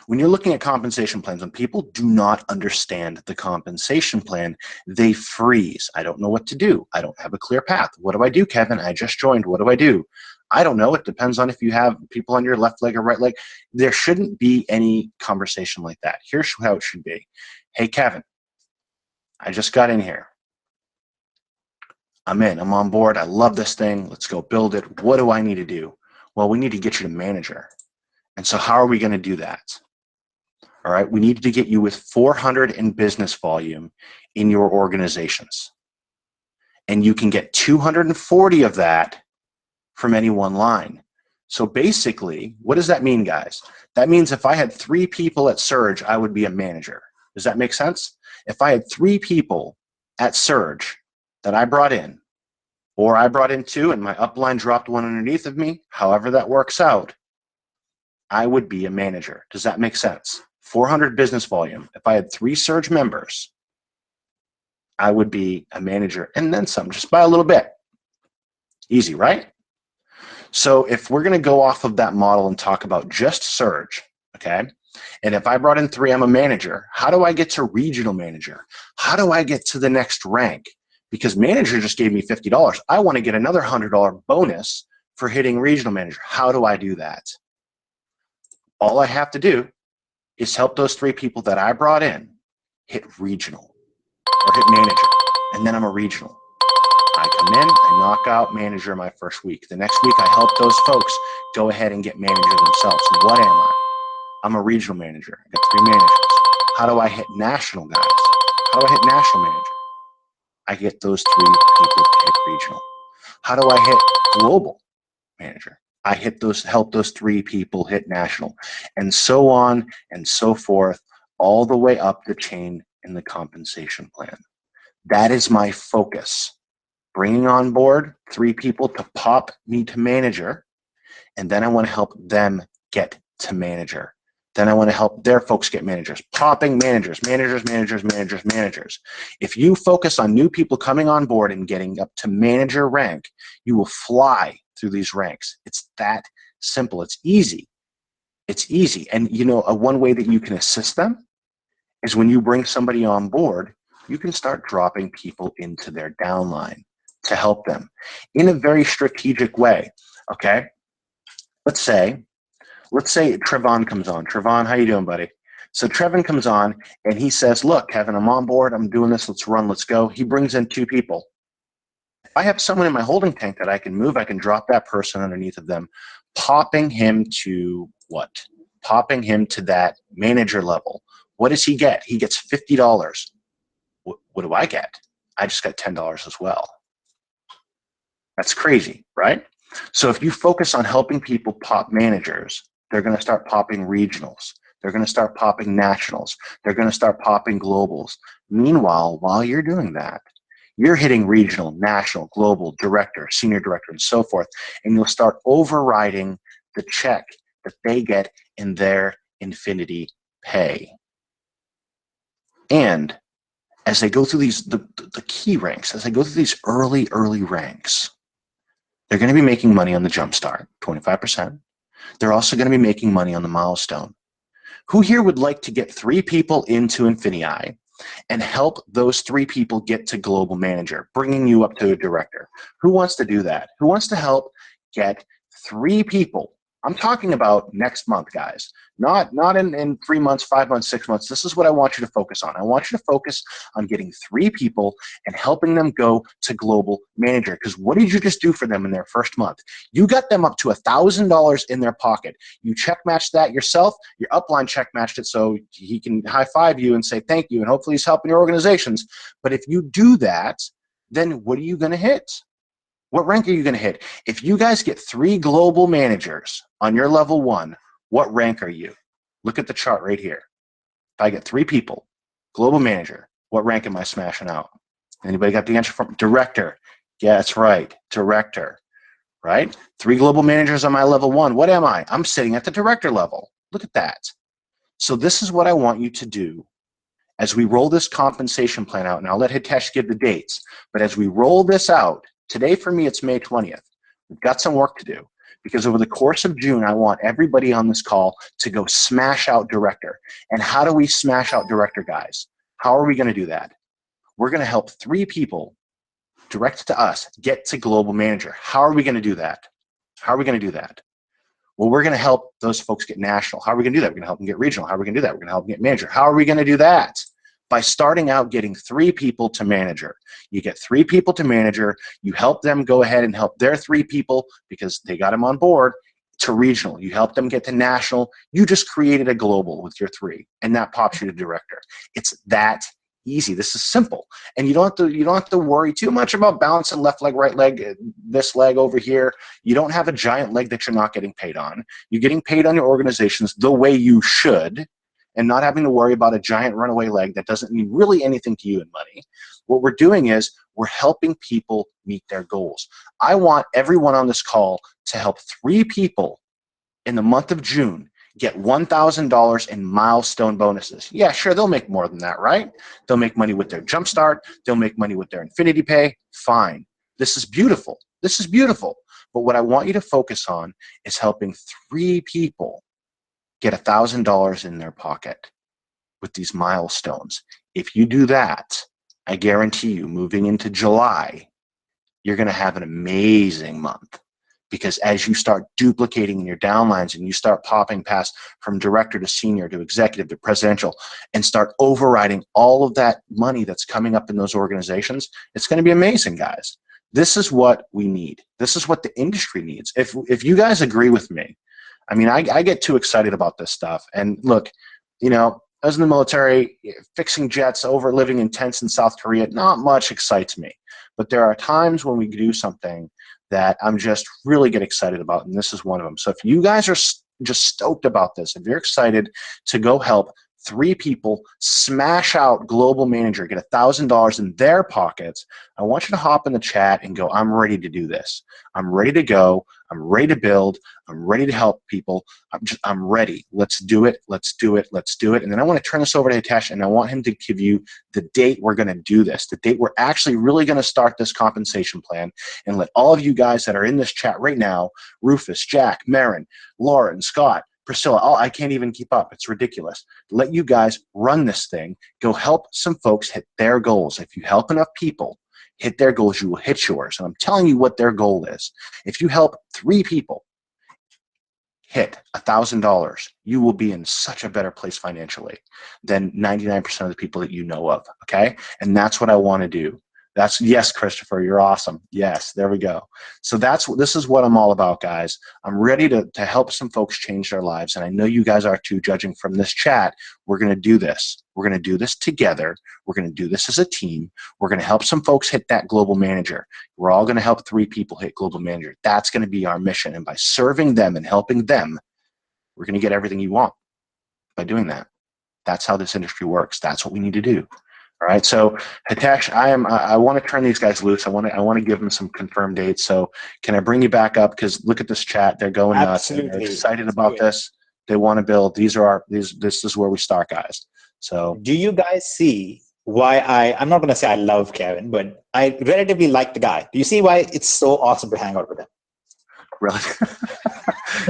When you're looking at compensation plans, when people do not understand the compensation plan, they freeze. I don't know what to do. I don't have a clear path. What do I do, Kevin? I just joined. What do I do? I don't know. It depends on if you have people on your left leg or right leg. There shouldn't be any conversation like that. Here's how it should be. Hey, Kevin, I just got in here. I'm in. I'm on board. I love this thing. Let's go build it. What do I need to do? Well, we need to get you to manager. And so how are we going to do that? All right. We need to get you with 400 in business volume in your organizations. And you can get 240 of that from any one line. So basically, what does that mean, guys? That means if I had 3 people at Surge, I would be a manager. Does that make sense? If I had 3 people at Surge that I brought in, or I brought in 2 and my upline dropped one underneath of me, however that works out, I would be a manager. Does that make sense? 400 business volume. If I had 3 Surge members, I would be a manager and then some, just by a little bit. Easy, right? So if we're going to go off of that model and talk about just Surge, okay, and if I brought in 3, I'm a manager, how do I get to regional manager? How do I get to the next rank? Because manager just gave me $50. I want to get another $100 bonus for hitting regional manager. How do I do that? All I have to do is help those 3 people that I brought in hit regional or hit manager, and then I'm a regional. I come in, I knock out manager my first week. The next week, I help those folks go ahead and get manager themselves. What am I? I'm a regional manager. I got 3 managers. How do I hit national, guys? How do I hit national manager? I get those 3 people to hit regional. How do I hit global manager? I help those 3 people hit national, and so on and so forth, all the way up the chain in the compensation plan. That is my focus. Bringing on board 3 people to pop me to manager, and then I want to help them get to manager. Then I want to help their folks get managers. Popping managers, managers, managers, managers, managers. If you focus on new people coming on board and getting up to manager rank, you will fly through these ranks. It's that simple. It's easy. It's easy. And you know, one way that you can assist them is when you bring somebody on board, you can start dropping people into their downline to help them in a very strategic way. Okay, let's say Trevon comes on. Trevon, how you doing, buddy? So Trevon comes on and he says, look, Kevin, I'm on board. I'm doing this. Let's run. Let's go. He brings in 2 people. If I have someone in my holding tank that I can move, I can drop that person underneath of them, popping him to what? Popping him to that manager level. What does he get? He gets $50. What do I get? I just got $10 as well. That's crazy, right? So if you focus on helping people pop managers, they're going to start popping regionals. They're going to start popping nationals. They're going to start popping globals. Meanwhile, while you're doing that, you're hitting regional, national, global, director, senior director, and so forth, and you'll start overriding the check that they get in their Infiniity pay. And as they go through these, the key ranks, as they go through these early ranks, They're going to be making money on the Jumpstart, 25%. They're also going to be making money on the Milestone. Who here would like to get 3 people into INFINii and help those 3 people get to global manager, bringing you up to a director? Who wants to do that? Who wants to help get 3 people? I'm talking about next month, guys. Not in 3 months, 5 months, 6 months. This is what I want you to focus on. I want you to focus on getting 3 people and helping them go to global manager. Because what did you just do for them in their first month? You got them up to $1,000 in their pocket. You check matched that yourself. Your upline check matched it so he can high five you and say thank you, and hopefully he's helping your organizations. But if you do that, then what are you going to hit? What rank are you going to hit? If you guys get 3 global managers on your level 1, what rank are you? Look at the chart right here. If I get 3 people, global manager, what rank am I smashing out? Anybody got the answer from director? Yeah, that's right, director, right? 3 global managers on my level 1. What am I? I'm sitting at the director level. Look at that. So this is what I want you to do as we roll this compensation plan out, and I'll let Hitesh give the dates, but as we roll this out, today for me it's May 20th. We've got some work to do because over the course of June, I want everybody on this call to go smash out director. And how do we smash out director, guys? How are we going to do that? We're going to help 3 people direct to us get to global manager. How are we going to do that? How are we going to do that? Well, we're going to help those folks get national. How are we going to do that? We're going to help them get regional. How are we going to do that? We're going to help them get manager. How are we going to do that? By starting out getting 3 people to manager. You get 3 people to manager. You help them go ahead and help their 3 people because they got them on board to regional. You help them get to national. You just created a global with your 3, and that pops you to director. It's that easy. This is simple, and you don't have to worry too much about balancing left leg, right leg, this leg over here. You don't have a giant leg that you're not getting paid on. You're getting paid on your organizations the way you should, and not having to worry about a giant runaway leg that doesn't mean really anything to you in money. What we're doing is we're helping people meet their goals. I want everyone on this call to help 3 people in the month of June get $1,000 in milestone bonuses. Yeah, sure, they'll make more than that, right? They'll make money with their Jumpstart. They'll make money with their Infinity Pay. Fine. This is beautiful. This is beautiful. But what I want you to focus on is helping 3 people get $1,000 in their pocket with these milestones. If you do that, I guarantee you, moving into July, you're going to have an amazing month. Because as you start duplicating in your downlines and you start popping past from director to senior to executive to presidential and start overriding all of that money that's coming up in those organizations, it's going to be amazing, guys. This is what we need. This is what the industry needs. If you guys agree with me, I mean, I get too excited about this stuff. And look, you know, I was in the military, fixing jets, living in tents in South Korea, not much excites me. But there are times when we do something that I'm just really get excited about, and this is one of them. So if you guys are just stoked about this, if you're excited to go help 3 people smash out global manager, get $1,000 in their pockets, I want you to hop in the chat and go, I'm ready to do this. I'm ready to go. I'm ready to build. I'm ready to help people. I'm ready. Let's do it. Let's do it. Let's do it. And then I want to turn this over to Hitesh, and I want him to give you the date we're going to do this, the date we're actually really going to start this compensation plan, and let all of you guys that are in this chat right now, Rufus, Jack, Marin, Lauren, Scott, Priscilla, oh, I can't even keep up. It's ridiculous. Let you guys run this thing. Go help some folks hit their goals. If you help enough people hit their goals, you will hit yours. And I'm telling you what their goal is. If you help 3 people hit $1,000, you will be in such a better place financially than 99% of the people that you know of, okay? And that's what I want to do. That's, yes, Christopher, you're awesome. Yes, there we go. So this is what I'm all about, guys. I'm ready to help some folks change their lives, and I know you guys are too, judging from this chat. We're going to do this. We're going to do this together. We're going to do this as a team. We're going to help some folks hit that global manager. We're all going to help 3 people hit global manager. That's going to be our mission, and by serving them and helping them, we're going to get everything you want by doing that. That's how this industry works. That's what we need to do. All right, so Hitesh, I want to turn these guys loose. I want to give them some confirmed dates. So can I bring you back up? Because look at this chat; they're going nuts. They're excited about this. They want to build. This is where we start, guys. So do you guys see why I'm not going to say I love Kevin, but I relatively like the guy. Do you see why it's so awesome to hang out with him? Really?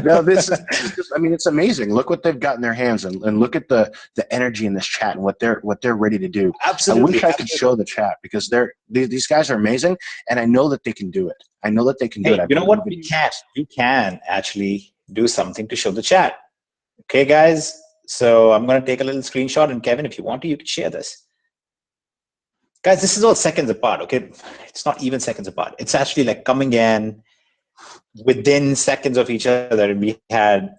No, this is just, I mean, it's amazing. Look what they've got in their hands, and look at the energy in this chat and what they're ready to do. Absolutely. I wish I could show the chat, because these guys are amazing, and I know that they can do it. I know that they can do it. You know what? We can actually do something to show the chat. Okay, guys. So I'm going to take a little screenshot, and Kevin, if you want to, you can share this. Guys, this is all seconds apart, okay? It's not even seconds apart. It's actually like coming in within seconds of each other. And we had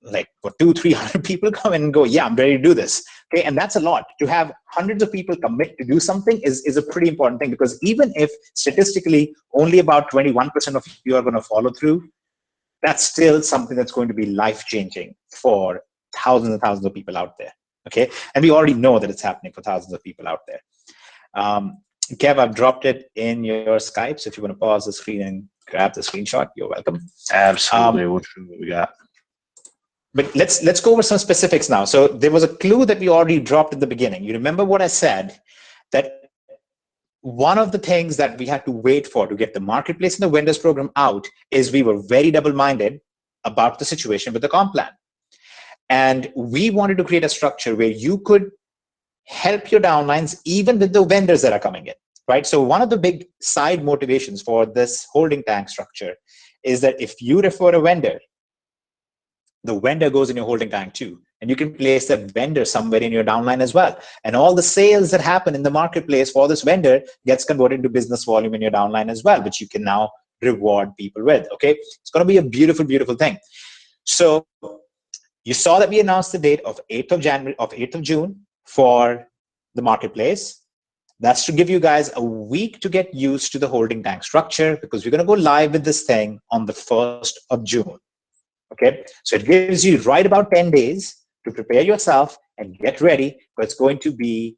like 200-300 people come in and go, yeah, I'm ready to do this. Okay, and that's a lot. To have hundreds of people commit to do something is a pretty important thing, because even if statistically only about 21% of you are going to follow through, that's still something that's going to be life-changing for thousands and thousands of people out there. Okay, and we already know that it's happening for thousands of people out there. Kev, I've dropped it in your Skype, so if you want to pause the screen and grab the screenshot, you're welcome. Absolutely. What we got? But let's go over some specifics now. So there was a clue that we already dropped at the beginning. You remember what I said, that one of the things that we had to wait for to get the marketplace and the vendors program out is we were very double-minded about the situation with the comp plan. And we wanted to create a structure where you could help your downlines even with the vendors that are coming in, right? So one of the big side motivations for this holding tank structure is that if you refer a vendor, the vendor goes in your holding tank too. And you can place that vendor somewhere in your downline as well. And all the sales that happen in the marketplace for this vendor gets converted into business volume in your downline as well, which you can now reward people with, okay? It's gonna be a beautiful, beautiful thing. So you saw that we announced the date of 8th of June for the marketplace. That's to give you guys a week to get used to the holding tank structure, because we're gonna go live with this thing on the 1st of June. Okay, so it gives you right about 10 days to prepare yourself and get ready, but it's going to be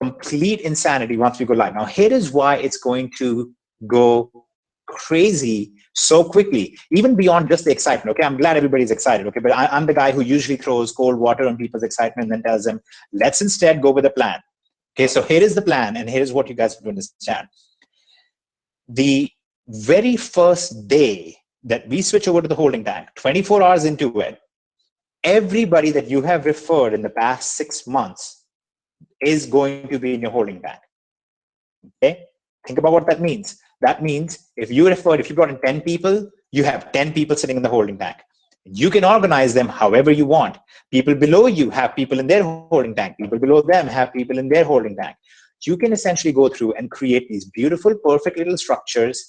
complete insanity once we go live. Now, here is why it's going to go crazy so quickly, even beyond just the excitement. Okay, I'm glad everybody's excited. Okay, but I'm the guy who usually throws cold water on people's excitement and then tells them, let's instead go with a plan. Okay, so here is the plan, and here's what you guys have to understand. The very first day that we switch over to the holding tank, 24 hours into it, everybody that you have referred in the past 6 months is going to be in your holding tank. Okay, think about what that means. That means if you brought in 10 people, you have 10 people sitting in the holding tank. You can organize them however you want. People below you have people in their holding tank. People below them have people in their holding tank. You can essentially go through and create these beautiful, perfect little structures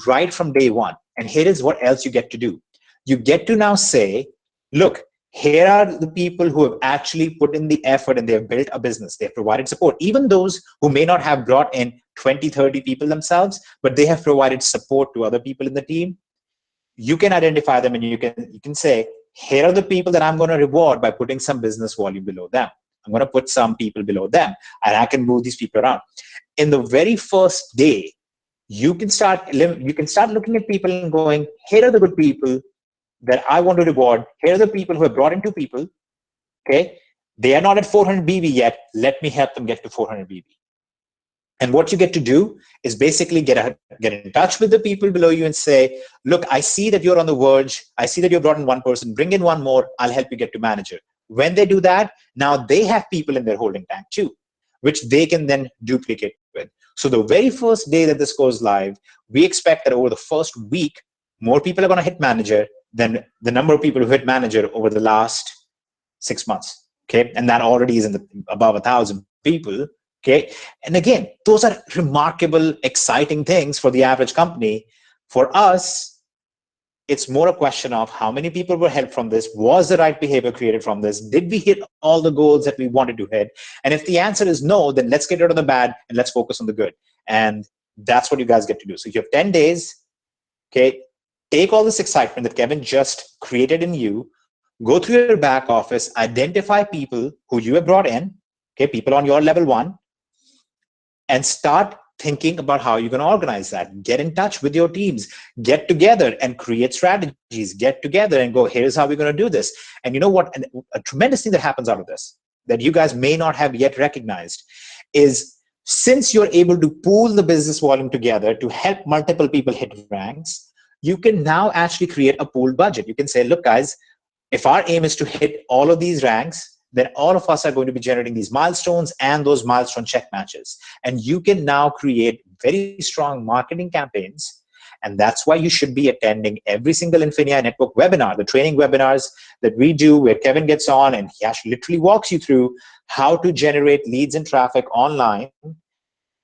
right from day one. And here is what else you get to do. You get to now say, look, here are the people who have actually put in the effort and they've built a business. They've provided support. Even those who may not have brought in 20, 30 people themselves, but they have provided support to other people in the team. You can identify them and you can say, here are the people that I'm going to reward by putting some business volume below them. I'm going to put some people below them, and I can move these people around. In the very first day, you can start looking at people and going, here are the good people that I want to reward. Here are the people who have brought in 2 people. Okay, they are not at 400 BB yet. Let me help them get to 400 BB. And what you get to do is basically get in touch with the people below you and say, look, I see that you're on the verge. I see that you've brought in 1 person. Bring in 1 more. I'll help you get to manager. When they do that, now they have people in their holding tank too, which they can then duplicate with. So the very first day that this goes live, we expect that over the first week, more people are going to hit manager than the number of people who hit manager over the last 6 months. Okay, and that already is above 1,000 people. Okay, and again, those are remarkable, exciting things for the average company. For us, it's more a question of how many people were helped from this. Was the right behavior created from this? Did we hit all the goals that we wanted to hit? And if the answer is no, then let's get rid of the bad and let's focus on the good. And that's what you guys get to do. So you have 10 days. Okay, take all this excitement that Kevin just created in you, go through your back office, identify people who you have brought in, okay, people on your level 1, and start thinking about how you're going to organize that. Get in touch with your teams, get together and create strategies, get together and go, here's how we're going to do this. And you know what? A tremendous thing that happens out of this that you guys may not have yet recognized is, since you're able to pool the business volume together to help multiple people hit ranks, you can now actually create a pooled budget. You can say, look, guys, if our aim is to hit all of these ranks, then all of us are going to be generating these milestones and those milestone check matches. And you can now create very strong marketing campaigns. And that's why you should be attending every single INFINii Network webinar, the training webinars that we do, where Kevin gets on and he actually literally walks you through how to generate leads and traffic online.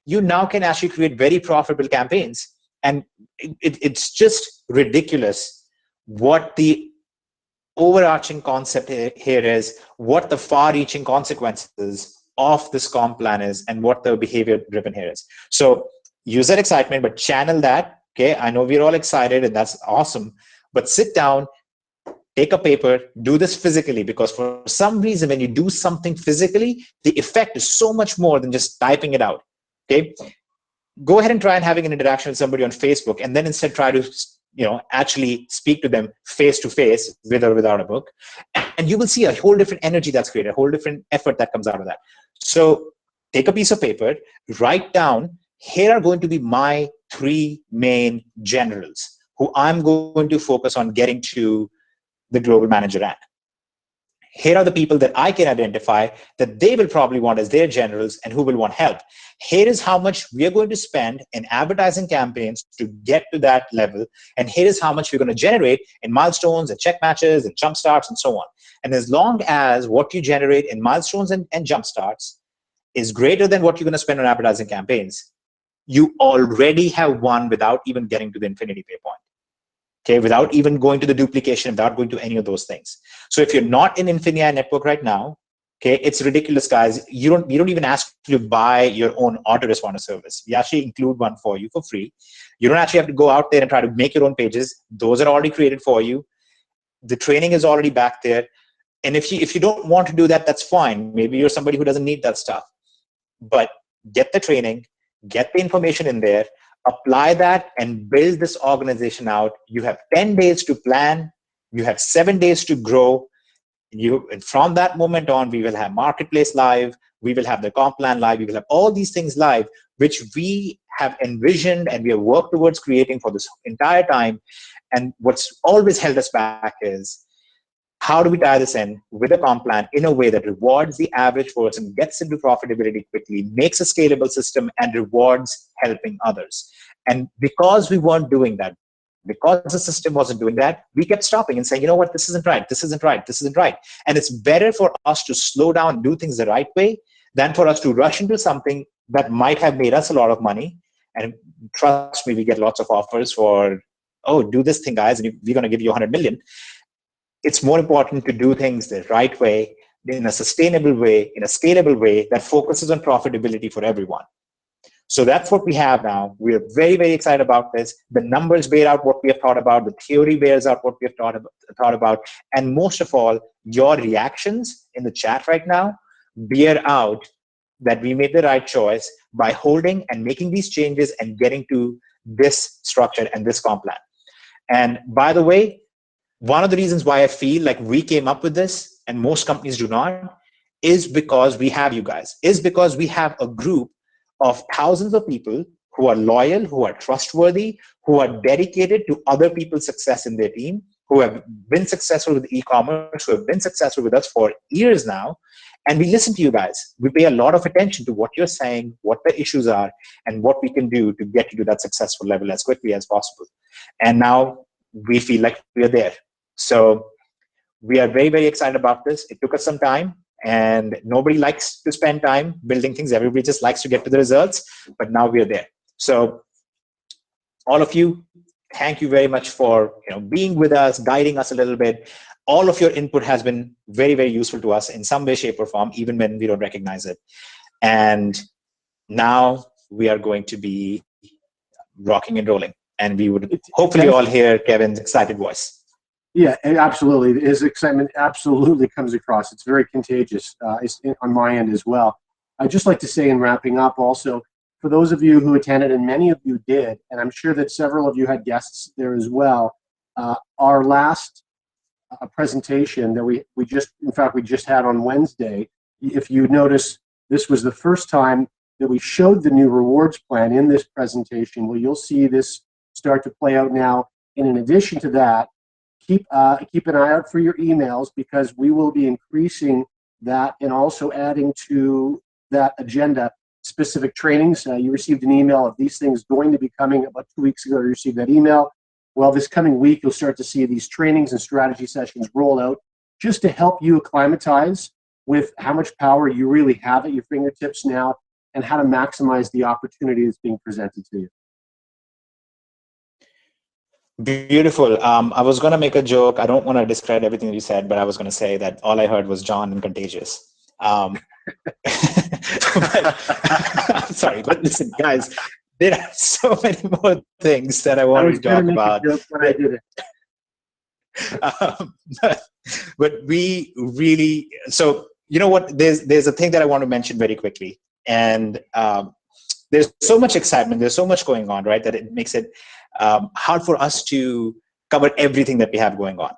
You now can actually create very profitable campaigns. And it's just ridiculous what the overarching concept here is, what the far-reaching consequences of this comp plan is, and what the behavior-driven here is. So use that excitement, but channel that. Okay, I know we're all excited, and that's awesome. But sit down, take a paper, do this physically, because for some reason, when you do something physically, the effect is so much more than just typing it out. Okay, go ahead and try and having an interaction with somebody on Facebook, and then instead try to actually speak to them face to face, with or without a book, and you will see a whole different energy that's created, a whole different effort that comes out of that. So take a piece of paper, write down, here are going to be my 3 main generals who I'm going to focus on getting to the global manager rank. Here are the people that I can identify that they will probably want as their generals and who will want help. Here is how much we are going to spend in advertising campaigns to get to that level. And here is how much we're going to generate in milestones and check matches and jump starts and so on. And as long as what you generate in milestones and jump starts is greater than what you're going to spend on advertising campaigns, you already have won without even getting to the infinity pay point. Okay, without even going to the duplication, without going to any of those things. So if you're not in INFINii Network right now, okay, it's ridiculous, guys. You don't even ask to buy your own autoresponder service. We actually include one for you for free. You don't actually have to go out there and try to make your own pages. Those are already created for you. The training is already back there. And if you don't want to do that, that's fine. Maybe you're somebody who doesn't need that stuff. But get the training, get the information in there, apply that, and build this organization out. You have 10 days to plan. You have 7 days to grow. And from that moment on, we will have Marketplace live. We will have the comp plan live. We will have all these things live, which we have envisioned and we have worked towards creating for this entire time. And what's always held us back is, how do we tie this in with a comp plan in a way that rewards the average person, gets into profitability quickly, makes a scalable system, and rewards helping others? And because we weren't doing that, because the system wasn't doing that, we kept stopping and saying, you know what, this isn't right, this isn't right, this isn't right. And it's better for us to slow down and do things the right way than for us to rush into something that might have made us a lot of money. And trust me, we get lots of offers for, oh, do this thing, guys, and we're going to give you 100 million. It's more important to do things the right way, in a sustainable way, in a scalable way that focuses on profitability for everyone. So that's what we have now. We are very, very excited about this. The numbers bear out what we have thought about. The theory bears out what we have thought about. And most of all, your reactions in the chat right now bear out that we made the right choice by holding and making these changes and getting to this structure and this comp plan. And by the way, one of the reasons why I feel like we came up with this and most companies do not is because we have you guys, is because we have a group of thousands of people who are loyal, who are trustworthy, who are dedicated to other people's success in their team, who have been successful with e-commerce, who have been successful with us for years now. And we listen to you guys. We pay a lot of attention to what you're saying, what the issues are, and what we can do to get you to that successful level as quickly as possible. And now we feel like we are there. So we are very, very excited about this. It took us some time, and nobody likes to spend time building things. Everybody just likes to get to the results, but now we are there. So all of you, thank you very much for being with us, guiding us a little bit. All of your input has been very, very useful to us in some way, shape, or form, even when we don't recognize it. And now we are going to be rocking and rolling. And we would hopefully all hear Kevin's excited voice. Yeah, absolutely. His excitement absolutely comes across. It's very contagious on my end as well. I'd just like to say, in wrapping up also, for those of you who attended, and many of you did, and I'm sure that several of you had guests there as well, our last presentation that we just had on Wednesday, if you notice, this was the first time that we showed the new rewards plan in this presentation. Well, you'll see this start to play out now And in addition to that, keep an eye out for your emails, because we will be increasing that and also adding to that agenda specific trainings. You received an email of these things going to be coming about 2 weeks ago. You received that email. Well, this coming week, you'll start to see these trainings and strategy sessions roll out just to help you acclimatize with how much power you really have at your fingertips now and how to maximize the opportunity that's being presented to you. Beautiful. I was going to make a joke. I don't want to discredit everything that you said, but I was going to say that all I heard was John and contagious. I'm sorry, but listen, guys, there are so many more things that I wanted to talk about. I was going to make a joke, but I didn't. But we really, so you know what? There's a thing that I want to mention very quickly, and there's so much excitement. There's so much going on, right? That it makes it hard for us to cover everything that we have going on.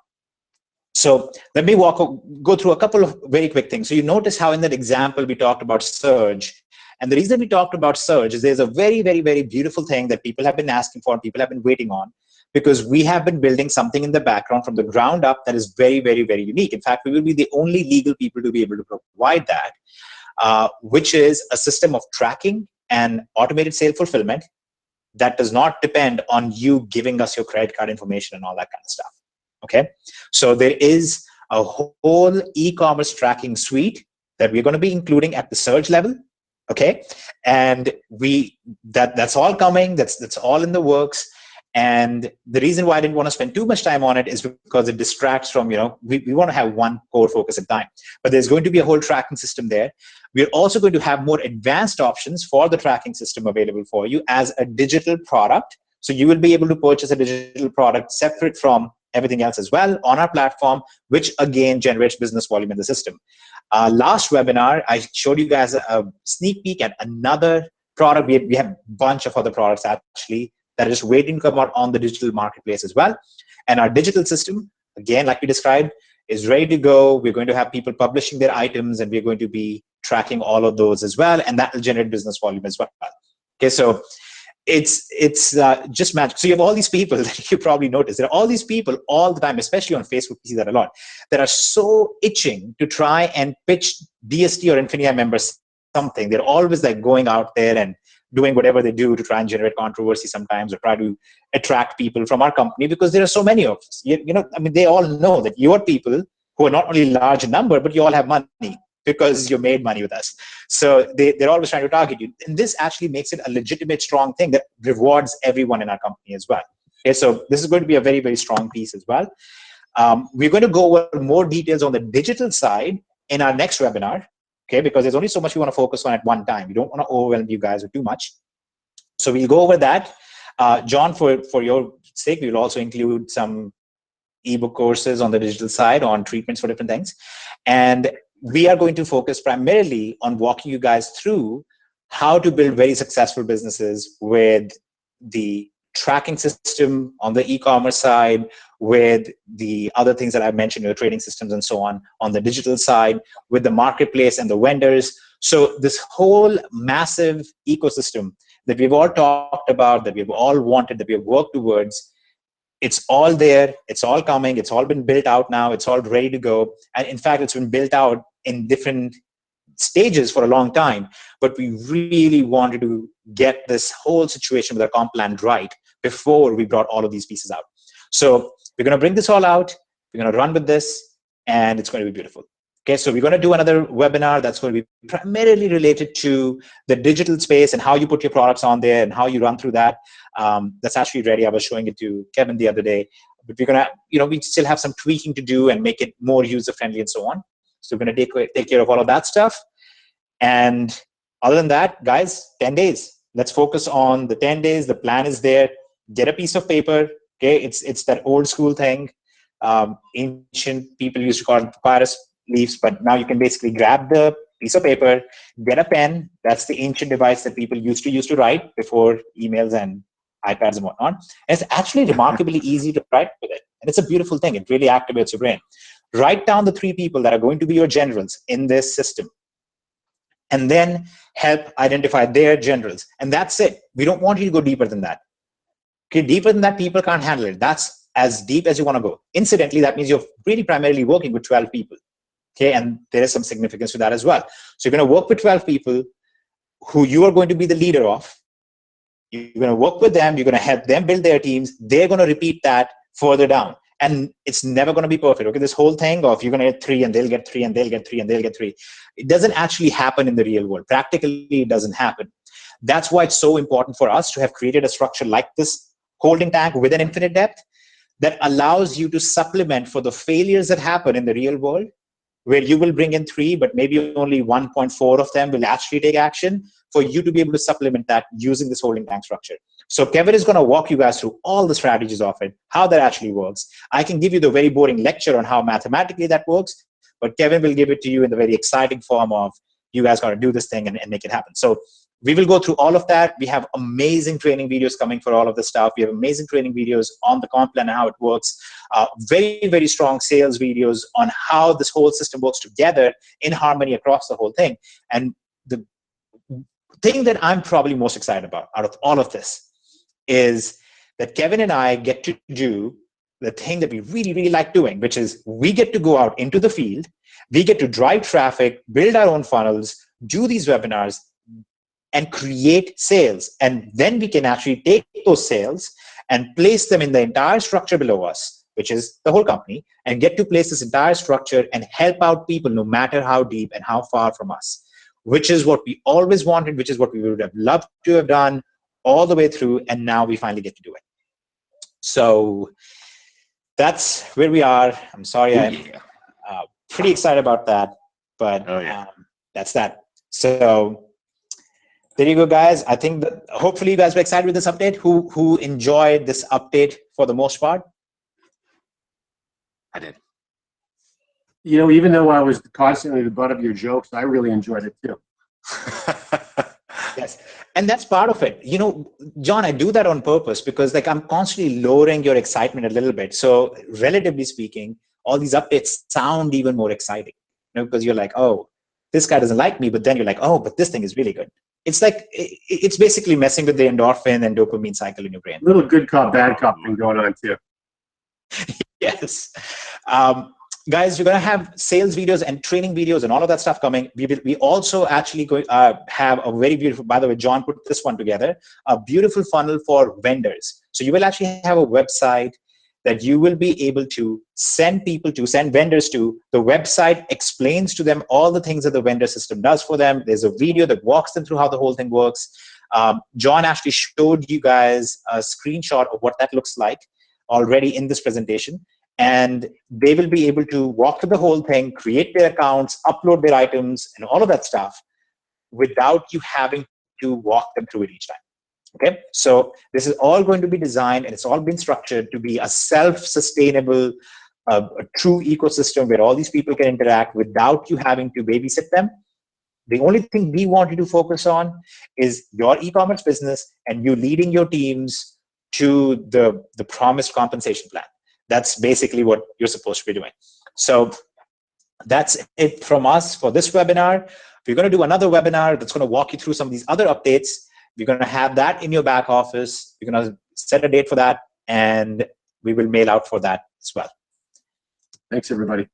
So let me go through a couple of very quick things. So you notice how in that example we talked about surge. And the reason we talked about surge is there's a very, very, very beautiful thing that people have been asking for and people have been waiting on, because we have been building something in the background from the ground up that is very, very, very unique. In fact, we will be the only legal people to be able to provide that, which is a system of tracking and automated sale fulfillment that does not depend on you giving us your credit card information and all that kind of stuff. Okay, so there is a whole e-commerce tracking suite that we're going to be including at the surge level. Okay, and that's all coming. That's all in the works. And the reason why I didn't want to spend too much time on it is because it distracts from, we want to have one core focus at a time. But there's going to be a whole tracking system there. We're also going to have more advanced options for the tracking system available for you as a digital product. So you will be able to purchase a digital product separate from everything else as well on our platform, which again generates business volume in the system. Last webinar, I showed you guys a sneak peek at another product. We have a bunch of other products actually that are just waiting to come out on the digital marketplace as well. And our digital system, again, like we described, is ready to go. We're going to have people publishing their items, and we're going to be tracking all of those as well, and that will generate business volume as well. Okay, so it's just magic. So you have all these people that you probably noticed. There are all these people all the time, especially on Facebook, we see that a lot, that are so itching to try and pitch DST or Infinium members something. They're always like going out there and doing whatever they do to try and generate controversy sometimes, or try to attract people from our company, because there are so many of us. They all know that you're people who are not only large in number, but you all have money because you made money with us. So they're always trying to target you. And this actually makes it a legitimate, strong thing that rewards everyone in our company as well. Okay, so this is going to be a very, very strong piece as well. We're going to go over more details on the digital side in our next webinar. Okay, because there's only so much we want to focus on at one time. We don't want to overwhelm you guys with too much. So we'll go over that. John, for your sake, we will also include some ebook courses on the digital side on treatments for different things. And we are going to focus primarily on walking you guys through how to build very successful businesses with the tracking system on the e-commerce side, with the other things that I mentioned, your trading systems and so on the digital side, with the marketplace and the vendors. So this whole massive ecosystem that we've all talked about, that we've all wanted, that we've worked towards, it's all there, it's all coming, it's all been built out now, it's all ready to go. And in fact, it's been built out in different stages for a long time, but we really wanted to get this whole situation with our comp plan right before we brought all of these pieces out. So we're going to bring this all out, we're going to run with this, and it's going to be beautiful. Okay, so we're going to do another webinar that's going to be primarily related to the digital space and how you put your products on there and how you run through that. That's actually ready. I was showing it to Kevin the other day. But we're going to, we still have some tweaking to do and make it more user-friendly and so on. So we're going to take care of all of that stuff. And other than that, guys, 10 days. Let's focus on the 10 days. The plan is there. Get a piece of paper. Okay, it's that old school thing. Ancient people used to call it papyrus leaves, but now you can basically grab the piece of paper, get a pen. That's the ancient device that people used to write before emails and iPads and whatnot. And it's actually remarkably easy to write with it. And it's a beautiful thing. It really activates your brain. Write down the 3 people that are going to be your generals in this system, and then help identify their generals. And that's it. We don't want you to go deeper than that. Okay, deeper than that, people can't handle it. That's as deep as you want to go. Incidentally, that means you're really primarily working with 12 people. Okay, and there is some significance to that as well. So you're going to work with 12 people who you are going to be the leader of. You're going to work with them. You're going to help them build their teams. They're going to repeat that further down. And it's never going to be perfect. Okay, this whole thing of you're going to get 3 and they'll get 3 and they'll get 3 and they'll get 3. It doesn't actually happen in the real world. Practically, it doesn't happen. That's why it's so important for us to have created a structure like this holding tank with an infinite depth that allows you to supplement for the failures that happen in the real world, where you will bring in 3, but maybe only 1.4 of them will actually take action, for you to be able to supplement that using this holding tank structure. So Kevin is going to walk you guys through all the strategies of it, how that actually works. I can give you the very boring lecture on how mathematically that works, but Kevin will give it to you in the very exciting form of, you guys got to do this thing and make it happen. So we will go through all of that. We have amazing training videos coming for all of this stuff. We have amazing training videos on the comp plan and how it works. Very, very strong sales videos on how this whole system works together in harmony across the whole thing. And the thing that I'm probably most excited about out of all of this is that Kevin and I get to do the thing that we really, really like doing, which is we get to go out into the field. We get to drive traffic, build our own funnels, do these webinars, and create sales. And then we can actually take those sales and place them in the entire structure below us, which is the whole company, and get to place this entire structure and help out people no matter how deep and how far from us, which is what we always wanted, which is what we would have loved to have done all the way through, and now we finally get to do it. So that's where we are. I'm sorry, I'm pretty excited about that, but that's that. So there you go, guys. I think that hopefully you guys were excited with this update. Who enjoyed this update for the most part? I did. You know, even though I was constantly the butt of your jokes, I really enjoyed it too. Yes, and that's part of it. You know, John, I do that on purpose because like I'm constantly lowering your excitement a little bit. So relatively speaking, all these updates sound even more exciting, you know, because you're like, oh, this guy doesn't like me, but then you're like, oh, but this thing is really good. It's like, it's basically messing with the endorphin and dopamine cycle in your brain. Little good cop, bad cop thing going on too. Yes. Guys, we're going to have sales videos and training videos and all of that stuff coming. We also actually have a very beautiful, by the way, John put this one together, a beautiful funnel for vendors. So you will actually have a website that you will be able to send people to, send vendors to. The website explains to them all the things that the vendor system does for them. There's a video that walks them through how the whole thing works. John actually showed you guys a screenshot of what that looks like already in this presentation. And they will be able to walk through the whole thing, create their accounts, upload their items, and all of that stuff without you having to walk them through it each time. Okay, so this is all going to be designed and it's all been structured to be a self-sustainable, a true ecosystem where all these people can interact without you having to babysit them. The only thing we want you to focus on is your e-commerce business and you leading your teams to the promised compensation plan. That's basically what you're supposed to be doing. So that's it from us for this webinar. We're going to do another webinar that's going to walk you through some of these other updates. We're going to have that in your back office. We're going to set a date for that, and we will mail out for that as well. Thanks, everybody.